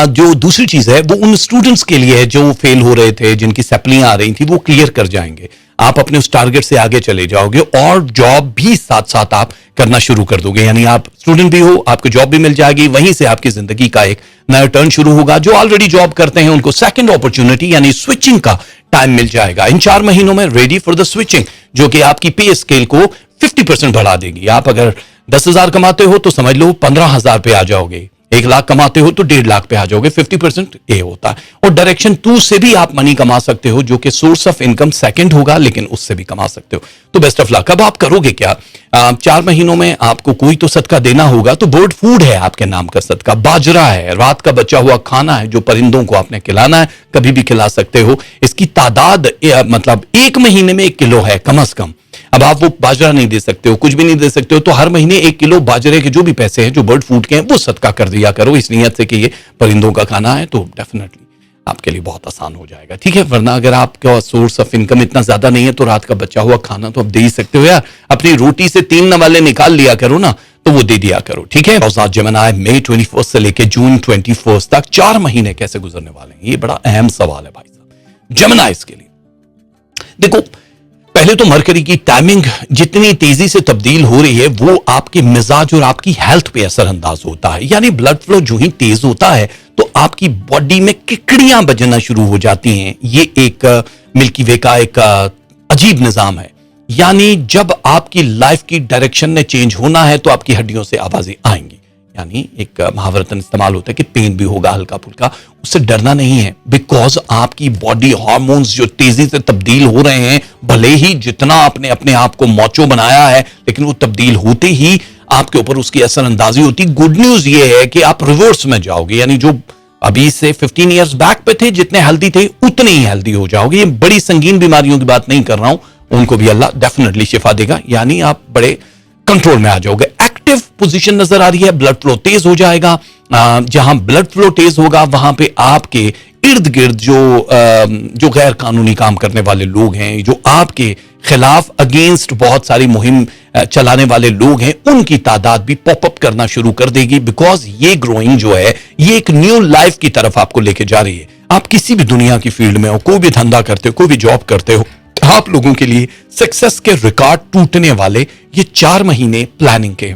जो दूसरी चीज है वो उन स्टूडेंट्स के लिए है जो फेल हो रहे थे, जिनकी सप्लियां आ रही थी, वो क्लियर कर जाएंगे। आप अपने उस टारगेट से आगे चले जाओगे और जॉब भी साथ साथ आप करना शुरू कर दोगे। यानी आप स्टूडेंट भी हो, आपको जॉब भी मिल जाएगी, वहीं से आपकी जिंदगी का एक नया टर्न शुरू होगा। जो ऑलरेडी जॉब करते हैं उनको सेकंड अपॉर्चुनिटी यानी स्विचिंग का टाइम मिल जाएगा। इन 4 महीनों में रेडी फॉर द स्विचिंग, जो कि आपकी पे स्केल को 50% बढ़ा देगी। आप अगर 10,000 कमाते हो तो समझ लो 15,000 पे आ जाओगे, 1 लाख कमाते हो तो 1.5 लाख पे आ जाओगे। 50% ये होता है। और डायरेक्शन 2 से भी आप मनी कमा सकते हो, जो कि सोर्स ऑफ इनकम सेकंड होगा, लेकिन उससे भी कमा सकते हो। तो बेस्ट ऑफ लक। अब आप करोगे क्या? 4 महीनों में आपको कोई तो सदका देना होगा। तो बर्ड फूड है आपके नाम का सदका, बाजरा है, रात का बचा हुआ खाना है जो परिंदों को आपने खिलाना है, कभी भी खिला सकते हो। इसकी तादाद मतलब 1 महीने में 1 किलो है कम से कम। अब आप वो बाजरा नहीं दे सकते हो, कुछ भी नहीं दे सकते हो, तो हर महीने 1 किलो बाजरे के जो भी पैसे हैं जो बर्ड फूड के हैं वो सदका कर दिया करो, इस नियत से कि ये परिंदों का खाना है। तो डेफिनेटली आपके लिए बहुत आसान हो जाएगा, ठीक है। वरना अगर आपका सोर्स ऑफ इनकम इतना ज्यादा नहीं है तो रात का बचा हुआ खाना तो आप दे ही सकते हो यार। अपनी रोटी से 3 नवाले निकाल लिया करो ना, तो वो दे दिया करो, ठीक है। और जेमिनी मई 21 से लेकर जून 21 तक 4 महीने कैसे गुजरने वाले हैं, ये बड़ा अहम सवाल है भाई साहब जेमिनी के लिए। देखो, पहले तो मरकरी की टाइमिंग जितनी तेजी से तब्दील हो रही है वो आपके मिजाज और आपकी हेल्थ पे असरअंदाज होता है। यानी ब्लड फ्लो जो ही तेज होता है तो आपकी बॉडी में किकड़ियां बजना शुरू हो जाती हैं। ये एक मिल्की वे का एक अजीब निजाम है। यानी जब आपकी लाइफ की डायरेक्शन ने चेंज होना है तो आपकी हड्डियों से आवाजें आएंगी। यानी एक महावरतन इस्तेमाल होता है कि पेन भी होगा हल्का फुल्का, उससे डरना नहीं है। बिकॉज आपकी बॉडी हार्मोन्स जो तेजी से तब्दील हो रहे हैं, भले ही जितना आपने अपने आप को मौचो बनाया है, लेकिन वो तब्दील होते ही आपके ऊपर उसकी असरअंदाजी होती। गुड न्यूज ये है कि आप रिवर्स में जाओगे, यानी जो अभी से 15 ईयर्स बैक पे थे, जितने हेल्दी थे उतने ही हेल्दी हो जाओगे। ये बड़ी संगीन बीमारियों की बात नहीं कर रहा हूं, उनको भी अल्लाह डेफिनेटली शिफा देगा। यानी आप बड़े कंट्रोल में आ जाओगे। एक्टिव पोजीशन नजर आ रही है, ब्लड फ्लो तेज हो जाएगा। जहां ब्लड फ्लो तेज होगा वहां पे आपके इर्द गिर्द जो गैर कानूनी काम करने वाले लोग हैं, जो आपके खिलाफ अगेंस्ट बहुत सारी मुहिम चलाने वाले लोग हैं, उनकी तादाद भी पॉपअप करना शुरू कर देगी। बिकॉज ये ग्रोइंग जो है ये एक न्यू लाइफ की तरफ आपको लेके जा रही है। आप किसी भी दुनिया की फील्ड में हो, कोई भी धंधा करते हो, कोई भी जॉब करते हो, आप लोगों के लिए सक्सेस के रिकॉर्ड टूटने वाले ये 4 महीने प्लानिंग के।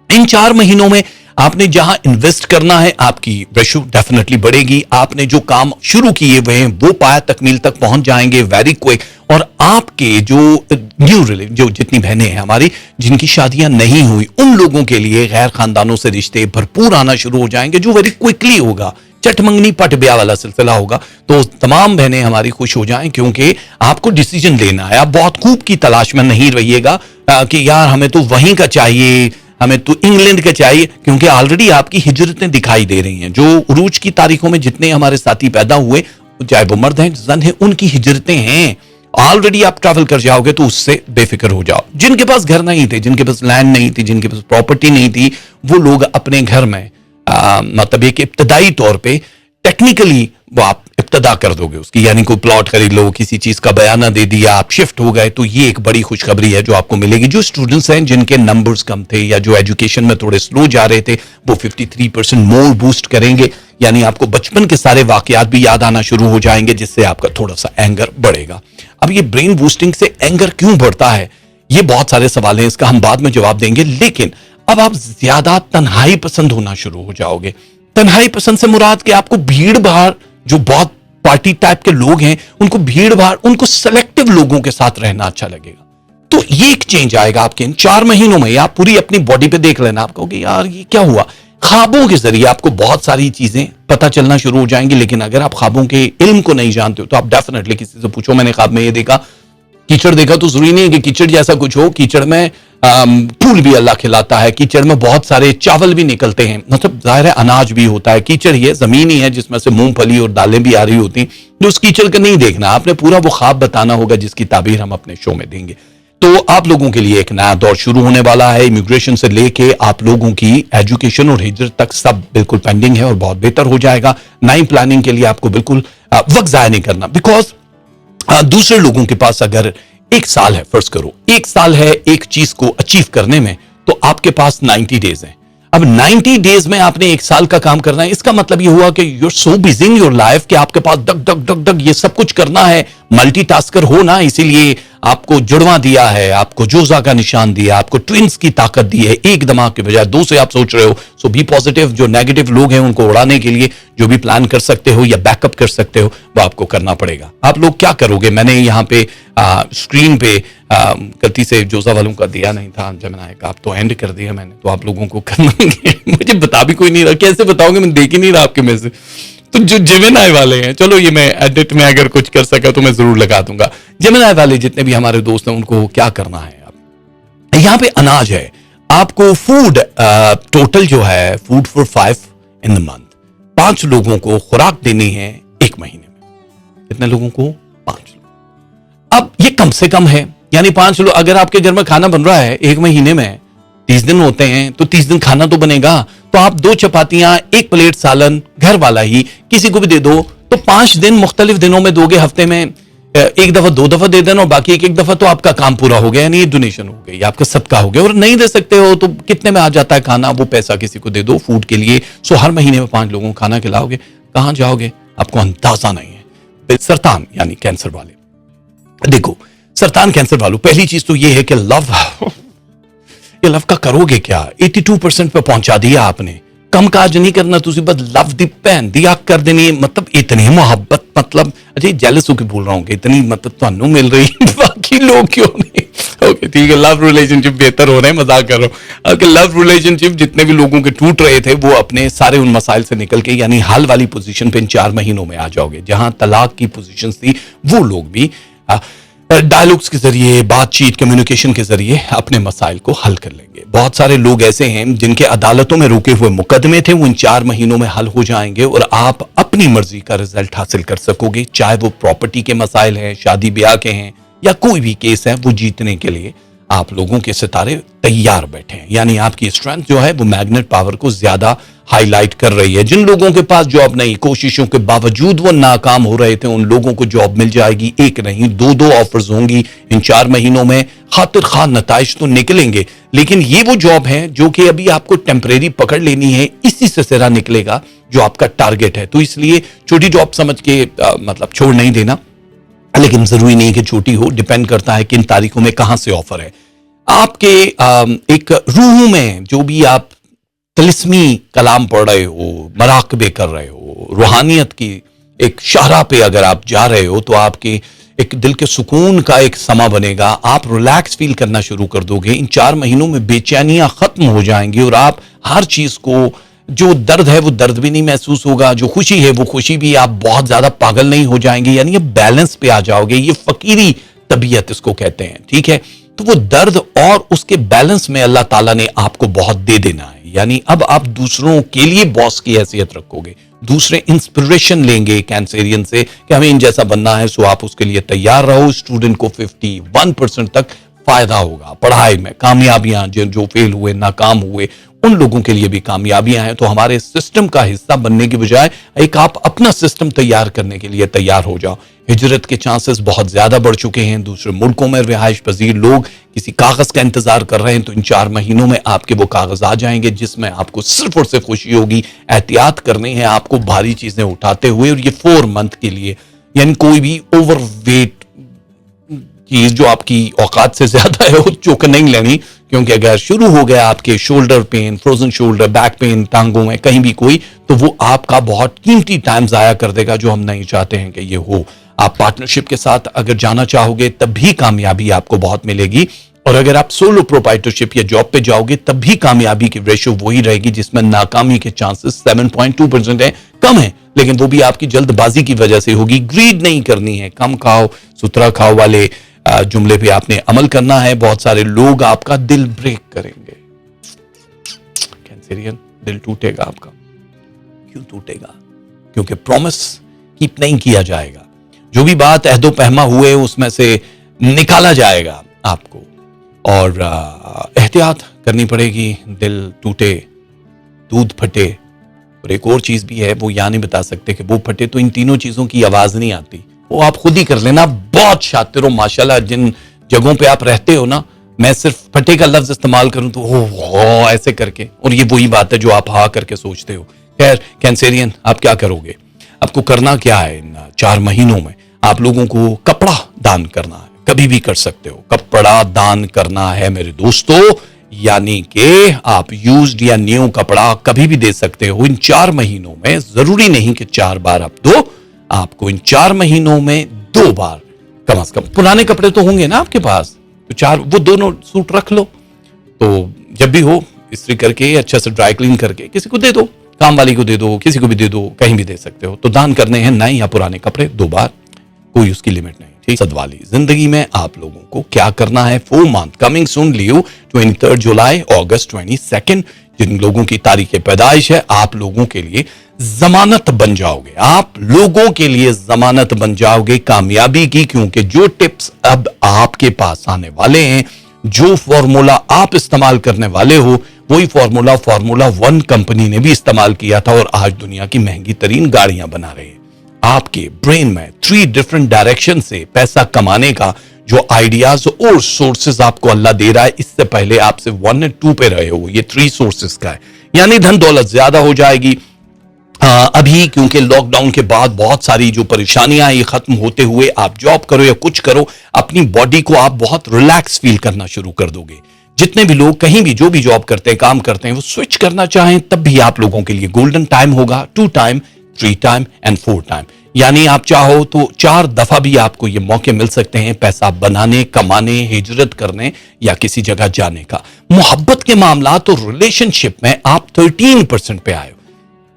इन 4 महीनों में आपने जहां इन्वेस्ट करना है आपकी रेशो डेफिनेटली बढ़ेगी। आपने जो काम शुरू किए हुए हैं वो पाया तकमील तक पहुंच जाएंगे वेरी क्विक। और आपके जो जो जितनी बहनें हैं हमारी जिनकी शादियां नहीं हुई, उन लोगों के लिए गैर खानदानों से रिश्ते भरपूर आना शुरू हो जाएंगे, जो वेरी क्विकली होगा। चटमंगनी पट ब्याह वाला सिलसिला होगा। तो तमाम बहनें हमारी खुश हो जाएं, क्योंकि आपको डिसीजन लेना है। आप बहुत खूब की तलाश में नहीं रहिएगा कि यार हमें तो वहीं का चाहिए, हमें तो इंग्लैंड का चाहिए, क्योंकि ऑलरेडी आपकी हिजरतें दिखाई दे रही हैं। जो उरूज की तारीखों में जितने हमारे साथी पैदा हुए, चाहे वो मर्द हैं जन हैं, उनकी हिजरतें हैं। ऑलरेडी आप ट्रैवल कर जाओगे तो उससे बेफिक्र हो जाओ। जिनके पास घर नहीं थे, जिनके पास लैंड नहीं थी, जिनके पास प्रॉपर्टी नहीं थी, वो लोग अपने घर में मतलब एक इब्तदाई तौर पे टेक्निकली वो आप इब्तदा कर दोगे उसकी। यानी कोई प्लॉट खरीद लो, किसी चीज का बयाना दे दिया, आप शिफ्ट हो गए, तो ये एक बड़ी खुशखबरी है जो आपको मिलेगी। जो स्टूडेंट्स हैं जिनके नंबर्स कम थे या जो एजुकेशन में थोड़े स्लो जा रहे थे, वो 53% मोर बूस्ट करेंगे। यानी आपको बचपन के सारे वाकयात भी याद आना शुरू हो जाएंगे, जिससे आपका थोड़ा सा एंगर बढ़ेगा। अब ये ब्रेन बूस्टिंग से एंगर क्यों बढ़ता है, ये बहुत सारे सवाल हैं, इसका हम बाद में जवाब देंगे। लेकिन अब आप ज्यादा तन्हाई पसंद होना शुरू हो जाओगे। तन्हाई पसंद से मुराद कि आपको भीड़ भाड़, जो बहुत पार्टी टाइप के लोग हैं, उनको भीड़ भाड़, उनको सेलेक्टिव लोगों के साथ रहना अच्छा लगेगा। तो ये एक चेंज आएगा आपके इन 4 महीनों में। आप पूरी अपनी बॉडी पे देख लेना, आप कहोगे यार ये क्या हुआ। ख्वाबों के जरिए आपको बहुत सारी चीजें पता चलना शुरू हो जाएंगी, लेकिन अगर आप ख्वाबों के इल्म को नहीं जानते हो तो आप डेफिनेटली किसी से पूछो, मैंने ख्वाब में ये देखा, कीचड़ देखा, तो जरूरी नहीं है कि कीचड़ जैसा कुछ हो। कीचड़ में फूल भी अल्लाह खिलाता है, कीचड़ में बहुत सारे चावल भी निकलते हैं, मतलब जाहिर है अनाज भी होता है। कीचड़ ही है, जमीन ही है जिसमें से मूंगफली और दालें भी आ रही होती हैं। जो उस कीचड़ का नहीं देखना, आपने पूरा वो ख्वाब बताना होगा जिसकी ताबीर हम अपने शो में देंगे। तो आप लोगों के लिए एक नया दौर शुरू होने वाला है। इमिग्रेशन से लेके आप लोगों की एजुकेशन और हिजरत तक सब बिल्कुल पेंडिंग है और बहुत बेहतर हो जाएगा। नई प्लानिंग के लिए आपको बिल्कुल वक्त जाया नहीं करना, बिकॉज दूसरे लोगों के पास अगर 1 साल है, फर्ज करो 1 साल है एक चीज को अचीव करने में, तो आपके पास 90 डेज है। अब 90 डेज में आपने 1 साल का काम करना है। इसका मतलब ये हुआ कि you are so busy in your life कि आपके पास डग डग डग डग ये सब कुछ करना है, मल्टीटास्कर हो ना, इसीलिए आपको जुड़वा दिया है, आपको जोजा का निशान दिया, आपको ट्विंस की ताकत दी है, एक दिमाग के बजाय 2 से आप सोच रहे हो। सो बी पॉजिटिव। जो नेगेटिव लोग हैं उनको उड़ाने के लिए जो भी प्लान कर सकते हो या बैकअप कर सकते हो वो आपको करना पड़ेगा। आप लोग क्या करोगे, मैंने यहाँ पे स्क्रीन पे गलती से जोजा वालों का दिया नहीं था, जमना का, आप तो एंड कर दिया मैंने, तो आप लोगों को करना मुझे बता भी कोई नहीं रहा, कैसे बताओगे, मैं देख ही नहीं रहा आपके में से। तो जो जेमिनाई वाले हैं, चलो ये मैं एडिट में अगर कुछ कर सका तो मैं जरूर लगा दूंगा। जेमिनाई वाले जितने भी हमारे दोस्त हैं उनको क्या करना है, अब यहाँ पे अनाज है, आपको फूड टोटल जो है food for 5 in the month, 5 लोगों को खुराक देनी है 1 महीने में। कितने लोगों को? 5 लोग। अब ये कम से कम है, यानी 5 लोग, अगर आपके घर में खाना बन रहा है 1 महीने में 30 दिन होते हैं तो 30 दिन खाना तो बनेगा, तो आप 2 चपातियां 1 प्लेट सालन घर वाला ही किसी को भी दे दो, तो 5 दिन मुख्तलिफ दिनों में दोगे, हफ्ते में 1 दफा 2 दफा दे देना और बाकी 1 दफा, तो आपका काम पूरा हो गया, यानी ये डोनेशन हो गई, आपका सदका हो गया। और नहीं दे सकते हो तो कितने में आ जाता है खाना, वो पैसा किसी को दे दो फूड के लिए। सो हर महीने में 5 लोगों को खाना खिलाओगे, कहां जाओगे आपको अंदाजा नहीं है। सरतान यानी कैंसर वाले, देखो सरतान कैंसर वालों, पहली चीज तो ये है कि लव का करोगे क्या, 82% पे पहुंचा दिया आपने। कम काज नहीं करना, तुझे बस लव दी भैन दी आग कर देनी, मतलब इतनी मोहब्बत, मतलब अच्छा जेलस होकर बोल रहा हूँ कि इतनी मतलब ਤੁਹਾਨੂੰ मिल रही बाकी लोग क्यों नहीं। ओके ठीक है, लव रिलेशनशिप बेहतर हो रहे हैं, मजाक कर रहा हूँ। अगर लव रिलेशनशिप जितने भी लोगों के टूट रहे थे वो अपने सारे उन मसाइल से निकल के यानी हाल वाली पोजीशन पे इन 4 महीनों में आ जाओगे। जहां तलाक की पोजीशन थी वो लोग भी डायलॉग्स के जरिए, बातचीत, कम्युनिकेशन के जरिए अपने मसाइल को हल कर लेंगे। बहुत सारे लोग ऐसे हैं जिनके अदालतों में रुके हुए मुकदमे थे, वो इन 4 महीनों में हल हो जाएंगे और आप अपनी मर्जी का रिजल्ट हासिल कर सकोगे। चाहे वो प्रॉपर्टी के मसाइल हैं, शादी ब्याह के हैं या कोई भी केस है, वो जीतने के लिए आप लोगों के सितारे तैयार बैठे हैं। यानी आपकी स्ट्रेंथ जो है वो मैग्नेट पावर को ज्यादा हाईलाइट कर रही है। जिन लोगों के पास जॉब नहीं, कोशिशों के बावजूद वो नाकाम हो रहे थे, उन लोगों को जॉब मिल जाएगी। 1 नहीं 2 ऑफर्स होंगी इन 4 महीनों में। खातिर खान नताइज तो निकलेंगे, लेकिन ये वो जॉब है जो कि अभी आपको टेम्परेरी पकड़ लेनी है, इसी से सिरा निकलेगा जो आपका टारगेट है। तो इसलिए छोटी जॉब समझ के मतलब छोड़ नहीं देना, लेकिन जरूरी नहीं कि छोटी हो, डिपेंड करता है किन तारीखों में कहां से ऑफर है। आपके एक रूह में जो भी आप तिलिस्मी कलाम पढ़ रहे हो, मराकबे कर रहे हो, रूहानियत की एक शाहरा पे अगर आप जा रहे हो, तो आपके एक दिल के सुकून का एक समा बनेगा। आप रिलैक्स फील करना शुरू कर दोगे। इन 4 महीनों में बेचैनियां खत्म हो जाएंगी और आप हर चीज को, जो दर्द है वो दर्द भी नहीं महसूस होगा, जो खुशी है वो खुशी भी, आप बहुत ज्यादा पागल नहीं हो जाएंगे, यानी ये बैलेंस पे आ जाओगे। ये फकीरी तबीयत इसको कहते हैं, ठीक है। तो वो दर्द और उसके बैलेंस में अल्लाह ताला ने आपको बहुत दे देना है। यानी अब आप दूसरों के लिए बॉस की हैसियत रखोगे, दूसरे इंस्पिरेशन लेंगे कैंसेरियन से कि हमें इन जैसा बनना है, सो आप उसके लिए तैयार रहो। स्टूडेंट को 51% तक फायदा होगा पढ़ाई में। कामयाबियां जो फेल हुए, नाकाम हुए, उन लोगों के लिए भी कामयाबियां हैं। तो हमारे सिस्टम का हिस्सा बनने के बजाय एक आप अपना सिस्टम तैयार करने के लिए तैयार हो जाओ। हिजरत के चांसेस बहुत ज्यादा बढ़ चुके हैं। दूसरे मुल्कों में रिहाइश पजीर लोग किसी कागज का इंतजार कर रहे हैं, तो इन 4 महीनों में आपके वो कागज आ जाएंगे जिसमें आपको सिर्फ और सिर्फ खुशी होगी। एहतियात करनी है आपको भारी चीजें उठाते हुए, और ये 4 मंथ के लिए, यानी कोई भी ओवरवेट चीज जो आपकी औकात से ज्यादा है वो चुक नहीं लेनी, क्योंकि अगर शुरू हो गया आपके shoulder pain, frozen shoulder, back pain, टांगों में कहीं भी कोई, तो वो आपका बहुत कीमती टाइम जाया कर देगा, जो हम नहीं चाहते हैं कि ये हो। आप पार्टनरशिप के साथ अगर जाना चाहोगे तब भी कामयाबी आपको बहुत मिलेगी, और अगर आप सोलो प्रोप्राइटरशिप या जॉब पे जाओगे तब भी कामयाबी की रेशो वही रहेगी जिसमें नाकामी के चांसेस 7.2% है, कम है, लेकिन वो भी आपकी जल्दबाजी की वजह से होगी। ग्रीड नहीं करनी है, कम खाओ सुथरा खाओ वाले जुमले पे आपने अमल करना है। बहुत सारे लोग आपका दिल ब्रेक करेंगे। कैंसेरियन, दिल टूटेगा आपका। क्यों टूटेगा? क्योंकि प्रॉमिस कीप नहीं किया जाएगा। जो भी बात अहदो पहमा हुए उसमें से निकाला जाएगा आपको, और एहतियात करनी पड़ेगी। दिल टूटे, दूध फटे, और एक और चीज भी है, वो यहाँ नहीं बता सकते कि वो फटे तो इन तीनों चीजों की आवाज नहीं आती, वो आप खुद ही कर लेना। बहुत शातिर हो माशाल्लाह, जिन जगहों पे आप रहते हो ना, मैं सिर्फ फटे का लफ्ज इस्तेमाल करूं तो हो ऐसे करके, और ये वही बात है जो आप हा करके सोचते हो। खैर कैंसेरियन, आप क्या करोगे? आपको करना क्या है? इन 4 महीनों में आप लोगों को कपड़ा दान करना है। कभी भी कर सकते हो, कपड़ा दान करना है मेरे दोस्तों, यानी कि आप यूज्ड या न्यू कपड़ा कभी भी दे सकते हो। इन 4 महीनों में जरूरी नहीं कि 4 बार आप दो, आपको इन 4 महीनों में 2 बार कम से कम। पुराने कपड़े तो होंगे ना आपके पास, तो 4 वो दोनों सूट रख लो, तो जब भी हो इस्त्री करके अच्छा से ड्राई क्लीन करके किसी को दे दो, काम वाली को दे दो, किसी को भी दे दो, कहीं भी दे सकते हो। तो दान करने हैं नए या पुराने कपड़े 2 बार, कोई उसकी लिमिट नहीं। ठीक, सदवाली जिंदगी में आप लोगों को क्या करना है? 4 मंथ कमिंग सून लियो, 23 जुलाई, अगस्त 22, जिन लोगों की तारीख पैदाइश है, आप लोगों के लिए जमानत बन जाओगे। आप लोगों के लिए जमानत बन जाओगे कामयाबी की, क्योंकि जो टिप्स अब आपके पास आने वाले हैं, जो फॉर्मूला आप इस्तेमाल करने वाले हो, वही फॉर्मूला 1 कंपनी ने भी इस्तेमाल किया था और आज दुनिया की महंगी तरीन गाड़ियां बना रहे हैं। आपके ब्रेन में 3 डिफरेंट डायरेक्शन से पैसा कमाने का जो आइडियाज और सोर्सेज आपको अल्लाह दे रहा है, इससे पहले आप सिर्फ 1 और 2 पे रहे हो, ये 3 सोर्सेज का है। यानी धन दौलत ज्यादा हो जाएगी अभी, क्योंकि लॉकडाउन के बाद बहुत सारी जो परेशानियां ये खत्म होते हुए आप जॉब करो या कुछ करो, अपनी बॉडी को आप बहुत रिलैक्स फील करना शुरू कर दोगे। जितने भी लोग कहीं भी जो भी जॉब करते हैं, काम करते हैं, वो स्विच करना चाहें तब भी आप लोगों के लिए गोल्डन टाइम होगा। 2 टाइम, 3 टाइम एंड 4 टाइम, यानी आप चाहो तो 4 दफा भी आपको ये मौके मिल सकते हैं पैसा बनाने, कमाने, हिजरत करने या किसी जगह जाने का। मोहब्बत के मामला तो रिलेशनशिप में आप 13% पे आए हो।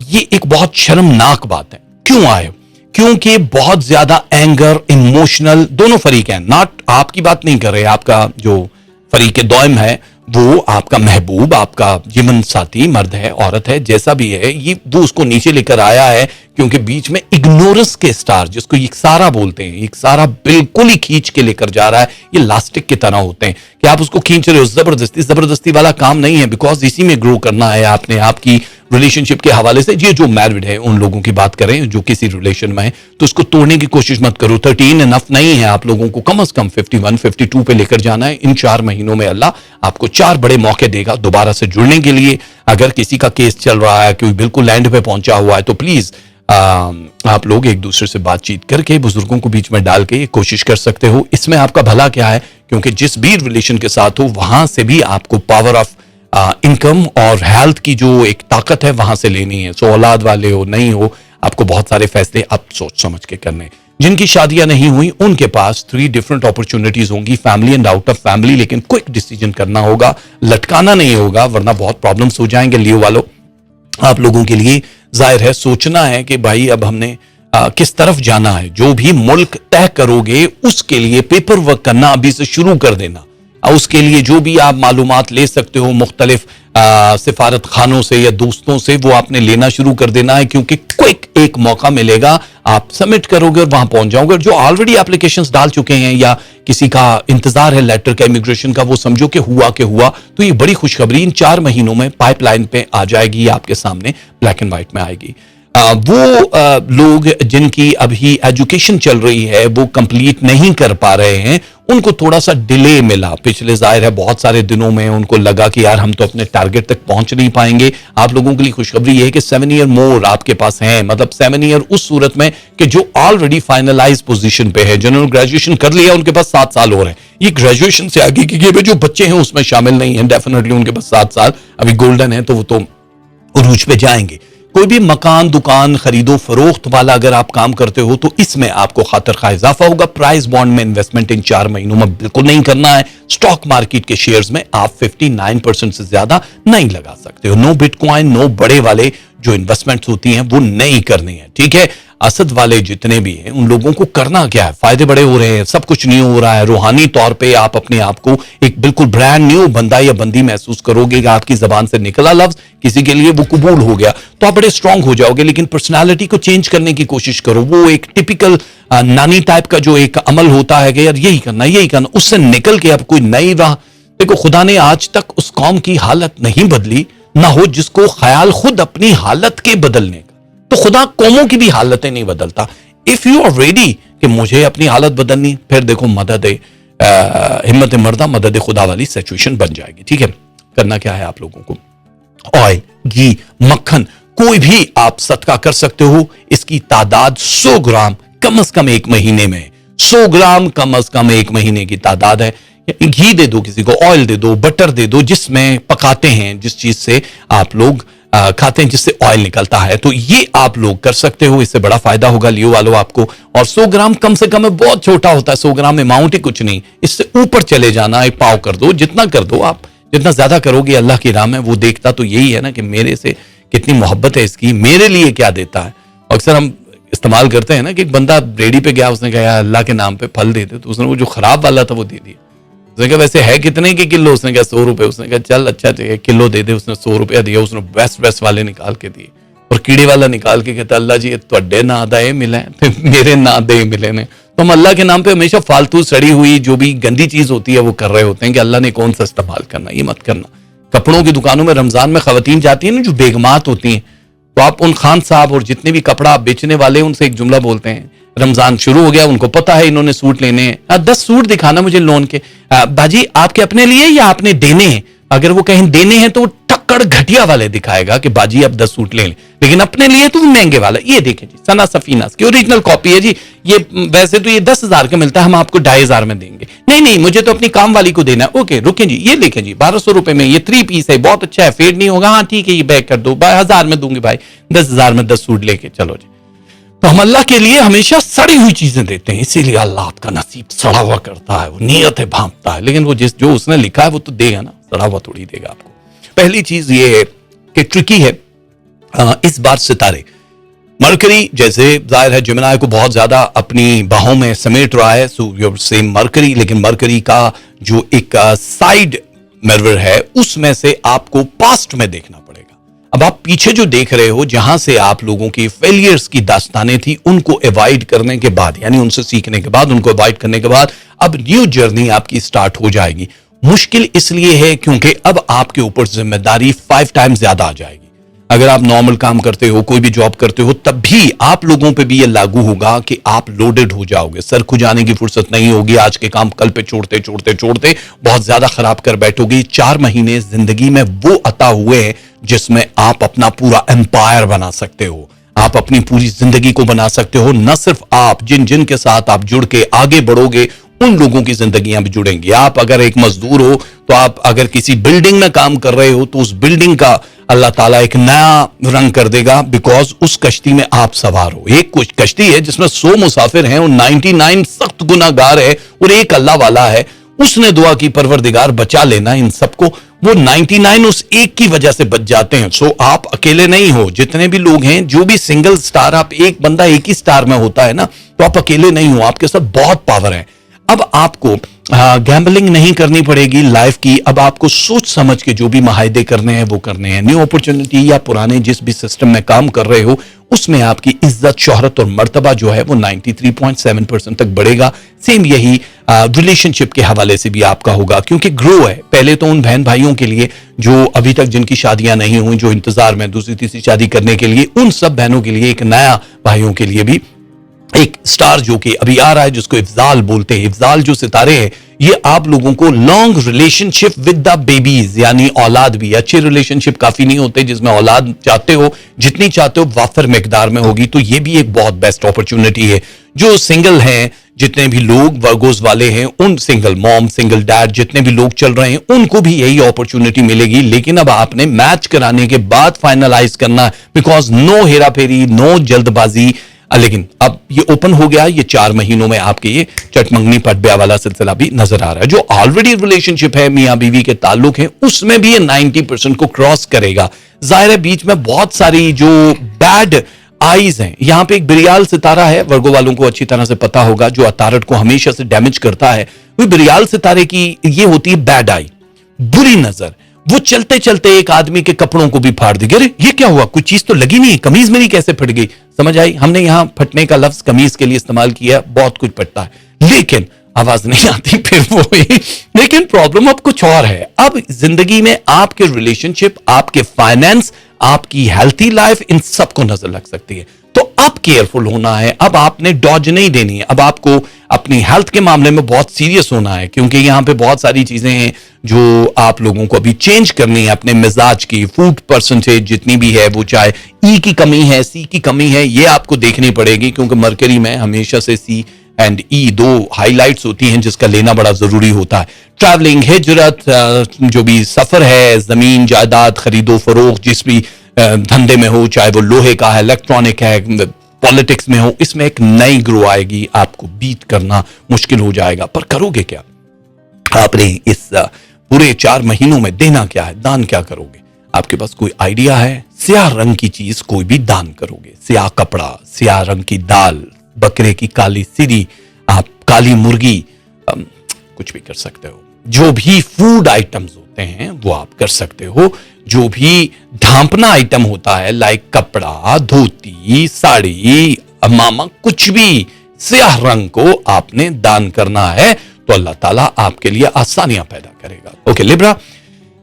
ये एक बहुत शर्मनाक बात है। क्यों आए हो? क्योंकि बहुत ज्यादा एंगर, इमोशनल, दोनों फरीक हैं। नॉट आपकी बात नहीं कर रहे, आपका जो फरीक दौम है वो आपका महबूब, आपका जीवन साथी, मर्द है, औरत है, जैसा भी है, ये वो उसको नीचे लेकर आया है, क्योंकि बीच में इग्नोरेंस के स्टार, जिसको इक्सारा बोलते हैं, इक्सारा बिल्कुल ही खींच के लेकर जा रहा है। ये लास्टिक की तरह होते हैं कि आप उसको खींच रहे हो, जबरदस्ती वाला काम नहीं है, बिकॉज इसी में ग्रो करना है आपने। आपकी रिलेशनशिप के हवाले से, ये जो मैरिड है उन लोगों की बात करें जो किसी रिलेशन में है, तो उसको तोड़ने की कोशिश मत करो। 13 इनफ नहीं है, आप लोगों को कम से कम 51, 52 पे लेकर जाना है। इन 4 महीनों में अल्लाह आपको 4 बड़े मौके देगा दोबारा से जुड़ने के लिए। अगर किसी का केस चल रहा है, कोई बिल्कुल लैंड पे पहुंचा हुआ है, तो प्लीज आप लोग एक दूसरे से बातचीत करके, बुजुर्गों को बीच में डाल के ये कोशिश कर सकते हो। इसमें आपका भला क्या है, क्योंकि जिस भी रिलेशन के साथ हो वहां से भी आपको पावर ऑफ इनकम और हेल्थ की जो एक ताकत है वहां से लेनी है। सो औलाद वाले हो नहीं हो, आपको बहुत सारे फैसले अब सोच समझ के करने। जिनकी शादियां नहीं हुई उनके पास 3 डिफरेंट अपॉर्चुनिटीज होंगी, family and out of family, लेकिन क्विक डिसीजन करना होगा, लटकाना नहीं होगा, वरना बहुत प्रॉब्लम्स हो जाएंगे। लियो वालों, आप लोगों के लिए जाहिर है सोचना है कि भाई अब हमने किस तरफ जाना है। जो भी मुल्क तय करोगे उसके लिए पेपर वर्क करना अभी से शुरू कर देना। उसके लिए जो भी आप मालूमात ले सकते हो मुख्तलिफ सिफारत खानों से या दोस्तों से, वो आपने लेना शुरू कर देना है, क्योंकि क्विक एक मौका मिलेगा, आप सबमिट करोगे और वहां पहुंच जाओगे। जो ऑलरेडी एप्लीकेशंस डाल चुके हैं या किसी का इंतजार है लेटर का, इमिग्रेशन का, वो समझो कि हुआ तो ये बड़ी खुशखबरी इन 4 महीनों में पाइपलाइन पे आ जाएगी, आपके सामने ब्लैक एंड व्हाइट में आएगी। वो लोग जिनकी अभी एजुकेशन चल रही है वो कंप्लीट नहीं कर पा रहे हैं, उनको थोड़ा सा डिले मिला पिछले, जाहिर है बहुत सारे दिनों में उनको लगा कि यार हम तो अपने टारगेट तक पहुंच नहीं पाएंगे। आप लोगों के लिए खुशखबरी ये है कि 7 ईयर मोर आपके पास हैं, मतलब 7 ईयर उस सूरत में कि जो ऑलरेडी फाइनलाइज पोजीशन पे है, जिन्होंने ग्रेजुएशन कर लिया उनके पास 7 साल और हैं। ये ग्रेजुएशन से आगे की जो बच्चे हैं उसमें शामिल नहीं है, डेफिनेटली उनके पास 7 साल अभी गोल्डन है, तो वो तो उरूज पे जाएंगे। कोई भी मकान दुकान खरीदो फरोख्त वाला अगर आप काम करते हो तो इसमें आपको खातर खा इजाफा होगा। प्राइस बॉन्ड में इन्वेस्टमेंट इन 4 महीनों में बिल्कुल नहीं करना है। स्टॉक मार्केट के शेयर्स में आप 59% से ज्यादा नहीं लगा सकते हो। नो बिटकॉइन, नो बड़े वाले जो इन्वेस्टमेंट्स होती हैं वो नहीं करनी है, ठीक है। असद वाले जितने भी हैं उन लोगों को करना क्या है, फायदे बड़े हो रहे हैं, सब कुछ न्यू हो रहा है। रूहानी तौर पे आप अपने आप को एक बिल्कुल ब्रांड न्यू बंदा या बंदी महसूस करोगे कि आपकी जबान से निकला लफ्ज किसी के लिए वो कबूल हो गया तो आप बड़े स्ट्रांग हो जाओगे। लेकिन पर्सनालिटी को चेंज करने की कोशिश करो। वो एक टिपिकल नानी टाइप का जो एक अमल होता है कि यार यही करना, उससे निकल के अब कोई नई राह। देखो, खुदा ने आज तक उस कौम की हालत नहीं बदली ना हो जिसको ख्याल खुद अपनी हालत के बदलने का। तो खुदा कौमों की भी हालतें नहीं बदलता। इफ यू आर रेडी कि मुझे अपनी हालत बदलनी, फिर देखो मदद हिम्मत मर्दा मदद खुदा वाली सिचुएशन बन जाएगी, ठीक है। करना क्या है आप लोगों को, ऑयल, घी, मक्खन कोई भी आप सदका कर सकते हो। इसकी तादाद 100 ग्राम कम से कम एक महीने में, 100 ग्राम कम से कम एक महीने की तादाद है। घी दे दो किसी को, ऑयल दे दो, बटर दे दो, जिसमें पकाते हैं, जिस चीज से आप लोग खाते हैं जिससे ऑयल निकलता है, तो ये आप लोग कर सकते हो। इससे बड़ा फायदा होगा लियो वालों आपको। और 100 ग्राम कम से कम बहुत छोटा होता है, 100 ग्राम अमाउंट ही कुछ नहीं। इससे ऊपर चले जाना, एक पाव कर दो, जितना कर दो आप, जितना ज्यादा करोगे अल्लाह की राह में वो देखता तो यही है ना कि मेरे से कितनी मोहब्बत है इसकी, मेरे लिए क्या देता है। अक्सर हम इस्तेमाल करते हैं ना कि एक बंदा रेडी पे गया, उसने कहा अल्लाह के नाम पे फल दे दे, तो उसने वो जो खराब वाला था वो दे दिया। उसने कहा वैसे है कितने के किलो, उसने कहा 100 रुपए। उसने कहा चल अच्छा किलो दे दे, उसने 100 रुपया दिया। उसने बेस्ट वाले निकाल के दिए और कीड़े वाला निकाल के कहता अल्लाह जी ਤੁਹਾਡੇ ਨਾਂ ਦਾ ਇਹ मिले तो मेरे ਨਾਂ ਦੇ मिले ने। तो हम अल्लाह के नाम पे हमेशा फालतू सड़ी हुई जो भी गंदी चीज होती है वो कर रहे होते हैं कि अल्लाह ने कौन सा इस्तेमाल करना, ये मत करना। कपड़ों की दुकानों में रमजान में खवातीन जाती है ना जो बेगमात होती हैं, तो आप उन खान साहब और जितने भी कपड़ा बेचने वाले उनसे एक जुमला बोलते हैं। रमजान शुरू हो गया, उनको पता है इन्होंने सूट लेने हैं, 10 सूट दिखाना मुझे लोन के। बाजी आपके अपने लिए या आपने देने हैं? अगर वो कहें देने हैं तो वो टक्कड़ घटिया वाले दिखाएगा कि बाजी आप 10 सूट ले लें, लेकिन अपने लिए तो महंगे वाला। ये देखें जी, सना सफीना की ओरिजिनल कॉपी है जी, ये वैसे तो ये 10,000 का मिलता है, हम आपको 2,500 में देंगे। नहीं मुझे तो अपनी काम वाली को देना है। ओके रुके जी, ये देखें जी 1200 रुपए में ये 3 पीस है, बहुत अच्छा है, फेड नहीं होगा। हाँ ठीक है, ये बैक कर दो, 1000 में दूंगी भाई, 10,000 में 10 सूट लेके चलो जी। तो हम अल्लाह के लिए हमेशा सड़ी हुई चीजें देते हैं, इसीलिए अल्लाह आपका नसीब सड़ा हुआ करता है, वो नियत है भांपता है। लेकिन वो जो उसने लिखा है वो तो देगा ना, सड़ा हुआ थोड़ी देगा आपको। पहली चीज ये है कि ट्रिकी है इस बार सितारे। मरकरी जैसे जाहिर है जिमिनाई को बहुत ज्यादा अपनी बाहों में समेट रहा है, सो योर सेम मरकरी, लेकिन मरकरी का जो एक साइड मिरर है उसमें से आपको पास्ट में देखना पड़ेगा। अब आप पीछे जो देख रहे हो, जहां से आप लोगों की फेलियर्स की दास्तानें थी, उनको अवॉइड करने के बाद, यानी उनसे सीखने के बाद, उनको अवॉइड करने के बाद अब न्यू जर्नी आपकी स्टार्ट हो जाएगी। मुश्किल इसलिए है क्योंकि अब आपके ऊपर जिम्मेदारी 5 टाइम्स ज्यादा आ जाएगी। अगर आप नॉर्मल काम करते हो, कोई भी जॉब करते हो, तब भी आप लोगों पे भी ये लागू होगा कि आप लोडेड हो जाओगे, सर खुजाने की फुर्सत नहीं होगी, आज के काम कल पे छोड़ते बहुत ज्यादा खराब कर बैठोगे। 4 महीने जिंदगी में वो अता हुए हैं जिसमें आप अपना पूरा एम्पायर बना सकते हो, आप अपनी पूरी जिंदगी को बना सकते हो। न सिर्फ आप, जिन के साथ आप जुड़ के आगे बढ़ोगे उन लोगों की जिंदगियां भी जुड़ेंगी। आप अगर एक मजदूर हो तो आप अगर किसी बिल्डिंग में काम कर रहे हो तो उस बिल्डिंग का अल्लाह ताला एक नया रंग कर देगा, बिकॉज उस कश्ती में आप सवार हो। एक कुछ कश्ती है जिसमें 100 मुसाफिर हैं और 99 सख्त गुनाहगार है और एक अल्लाह वाला है। उसने दुआ की परवरदिगार बचा लेना इन सबको, वो 99 उस एक की वजह से बच जाते हैं। सो आप अकेले नहीं हो, जितने भी लोग हैं, जो भी सिंगल स्टार, आप एक बंदा एक ही स्टार में होता है ना, तो आप अकेले नहीं हो, आपके साथ बहुत पावर है। अब आपको गैम्बलिंग नहीं करनी पड़ेगी लाइफ की। अब आपको सोच समझ के जो भी माहिदे करने हैं वो करने हैं। न्यू अपॉर्चुनिटी या पुराने जिस भी सिस्टम में काम कर रहे हो उसमें आपकी इज्जत, शोहरत और मर्तबा जो है वो 93.7% तक बढ़ेगा। सेम यही रिलेशनशिप के हवाले से भी आपका होगा, क्योंकि ग्रो है। पहले तो उन बहन भाइयों के लिए जो अभी तक जिनकी शादियां नहीं हुई, जो इंतजार में दूसरी तीसरी शादी करने के लिए, उन सब बहनों के लिए, एक नया भाइयों के लिए भी एक स्टार जो कि अभी आ रहा है, जिसको इफ्जाल बोलते हैं। इफ्जाल जो सितारे हैं ये आप लोगों को long relationship with the babies, यानी औलाद भी। अच्छे रिलेशनशिप काफी नहीं होते जिसमें औलाद चाहते हो, जितनी चाहते हो वाफर मिकदार में होगी, तो ये भी एक बहुत बेस्ट अपॉर्चुनिटी है। जो सिंगल हैं, जितने भी लोग वर्गोस वाले हैं, उन सिंगल मॉम, सिंगल डैड, जितने भी लोग चल रहे हैं, उनको भी यही अपॉर्चुनिटी मिलेगी। लेकिन अब आपने मैच कराने के बाद फाइनलाइज करना है, बिकॉज नो हेरा फेरी, नो जल्दबाजी। लेकिन अब ये ओपन हो गया, ये 4 महीनों में आपके ये चटमंगनी पट ब्याह वाला सिलसिला भी नजर आ रहा है। जो ऑलरेडी रिलेशनशिप है, मियां बीवी के ताल्लुक है, उसमें भी ये 90% को क्रॉस करेगा। जाहिर है बीच में बहुत सारी जो बैड आईज हैं, यहां पे एक बिरियाल सितारा है, वर्गो वालों को अच्छी तरह से पता होगा, जो अतारट को हमेशा से डैमेज करता है। वो बिरियाल सितारे की ये होती है बैड आई, बुरी नजर। वो चलते चलते एक आदमी के कपड़ों को भी फाड़ देगी। अरे ये क्या हुआ, कुछ चीज तो लगी नहीं, कमीज मेरी कैसे फट गई? समझ आई? हमने यहां फटने का लफ्ज कमीज के लिए इस्तेमाल किया, बहुत कुछ फटता है लेकिन आवाज नहीं आती फिर वो ही। लेकिन प्रॉब्लम अब कुछ और है। अब जिंदगी में आपके रिलेशनशिप, आपके फाइनेंस, आपकी हेल्थी लाइफ, इन सबको नजर लग सकती है। तो अब केयरफुल होना है, अब आपने डॉज नहीं देनी है, अब आपको अपनी हेल्थ के मामले में बहुत सीरियस होना है, क्योंकि यहां पे बहुत सारी चीजें हैं जो आप लोगों को अभी चेंज करनी है अपने मिजाज की। फूड परसेंटेज जितनी भी है, वो चाहे ई की कमी है, सी की कमी है, ये आपको देखनी पड़ेगी, क्योंकि मरकरी में हमेशा से सी एंड ई 2 हाइलाइट्स होती हैं जिसका लेना बड़ा जरूरी होता है। ट्रैवलिंग, हिजरत, जो भी सफर है, जमीन जायदाद खरीदो फरोख्त, जिस भी धंधे में हो, चाहे वो लोहे का है, इलेक्ट्रॉनिक है, पॉलिटिक्स में हो, इसमें एक नई ग्रो आएगी। आपको बीट करना मुश्किल हो जाएगा, पर करोगे क्या? आपने इस पूरे 4 महीनों में देना क्या है, दान क्या करोगे? आपके पास कोई आइडिया है? स्याह रंग की चीज कोई भी दान करोगे, स्याह कपड़ा, स्याह रंग की दाल, बकरे की काली सिरी, आप काली मुर्गी, कुछ भी कर सकते हो। जो भी फूड आइटम्स होते हैं वो आप कर सकते हो। जो भी ढांपना आइटम होता है, लाइक कपड़ा, धोती, साड़ी, अमामा, कुछ भी स्याह रंग को आपने दान करना है, तो अल्लाह ताला आपके लिए आसानियां पैदा करेगा। ओके लिब्रा,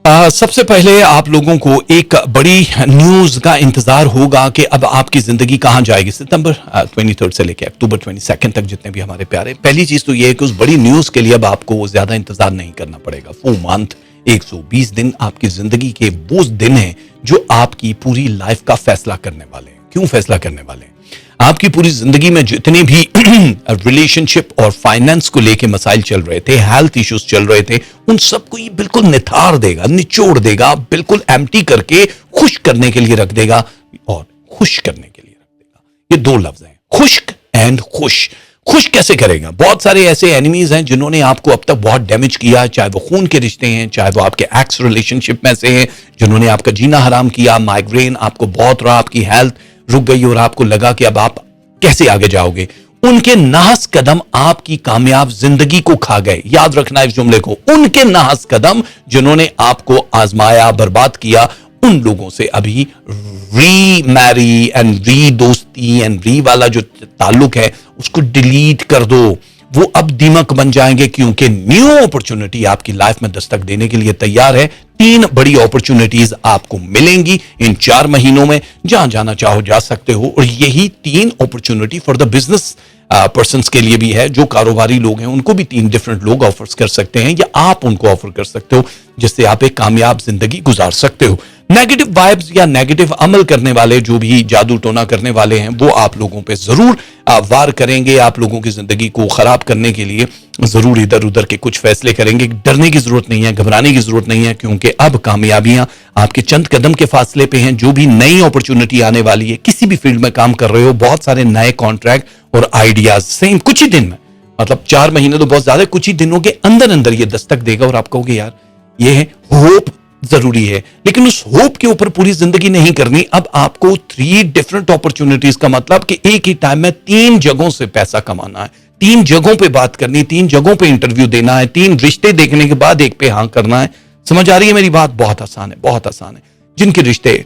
सबसे पहले आप लोगों को एक बड़ी न्यूज का इंतजार होगा कि अब आपकी जिंदगी कहां जाएगी। सितंबर 23 से लेकर अक्टूबर 22 तक जितने भी हमारे प्यारे, पहली चीज तो ये है कि उस बड़ी न्यूज के लिए अब आपको ज्यादा इंतजार नहीं करना पड़ेगा। 4 मंथ, 120 दिन आपकी जिंदगी के वो दिन हैं जो आपकी पूरी लाइफ का फैसला करने वाले हैं। क्यों फैसला करने वाले हैं? आपकी पूरी जिंदगी में जितने भी रिलेशनशिप और फाइनेंस को लेके मसाइल चल रहे थे, हेल्थ इश्यूज चल रहे थे, उन सबको ये बिल्कुल निथार देगा, निचोड़ देगा, बिल्कुल एम्प्टी करके खुश करने के लिए रख देगा और खुश करने के लिए रख देगा। ये 2 लफ्ज हैं, खुश्क एंड खुश। खुश कैसे करेगा? बहुत सारे ऐसे एनिमीज हैं जिन्होंने आपको अब तक बहुत डैमेज किया, चाहे वो खून के रिश्ते हैं, चाहे वो आपके एक्स रिलेशनशिप में से हैं, जिन्होंने आपका जीना हराम किया, माइग्रेन आपको बहुत रहा, आपकी हेल्थ रुक गई और आपको लगा कि अब आप कैसे आगे जाओगे। उनके नाहस कदम आपकी कामयाब जिंदगी को खा गए। याद रखना इस जुमले को, उनके नाहस कदम जिन्होंने आपको आजमाया, बर्बाद किया, उन लोगों से अभी री मैरी एंड री दोस्ती एंड री वाला जो ताल्लुक है उसको डिलीट कर दो। वो अब दीमक बन जाएंगे, क्योंकि न्यू अपॉर्चुनिटी आपकी लाइफ में दस्तक देने के लिए तैयार है। 3 बड़ी अपॉर्चुनिटीज आपको मिलेंगी इन 4 महीनों में। जहां जाना चाहो जा सकते हो, और यही 3 opportunity for the business persons के लिए भी है। जो कारोबारी लोग हैं उनको भी 3 डिफरेंट लोग ऑफर्स कर सकते हैं, या आप उनको ऑफर कर सकते हो, जिससे आप एक कामयाब जिंदगी गुजार सकते हो। नेगेटिव वाइब्स या नेगेटिव अमल करने वाले, जो भी जादू टोना करने वाले हैं, वो आप लोगों पे जरूर वार करेंगे, आप लोगों की जिंदगी को खराब करने के लिए जरूर इधर उधर के कुछ फैसले करेंगे। डरने की जरूरत नहीं है, घबराने की जरूरत नहीं है, क्योंकि अब कामयाबियां आपके चंद कदम के फासले पे हैं। जो भी नई अपॉर्चुनिटी आने वाली है, किसी भी फील्ड में काम कर रहे हो, बहुत सारे नए कॉन्ट्रैक्ट और आइडियाज सेम कुछ ही दिन में, मतलब 4 महीने तो बहुत ज्यादा, कुछ ही दिनों के अंदर अंदर ये दस्तक देगा और आप कहोगे यार ये है होप जरूरी है। लेकिन उस होप के ऊपर पूरी जिंदगी नहीं करनी। अब आपको 3 डिफरेंट अपॉर्चुनिटीज का मतलब कि एक ही टाइम में 3 जगहों से पैसा कमाना है, 3 जगहों पे बात करनी, 3 जगहों पे इंटरव्यू देना है, 3 रिश्ते देखने के बाद एक पे हाँ करना है। समझ आ रही है मेरी बात? बहुत आसान है, बहुत आसान है। जिनके रिश्ते,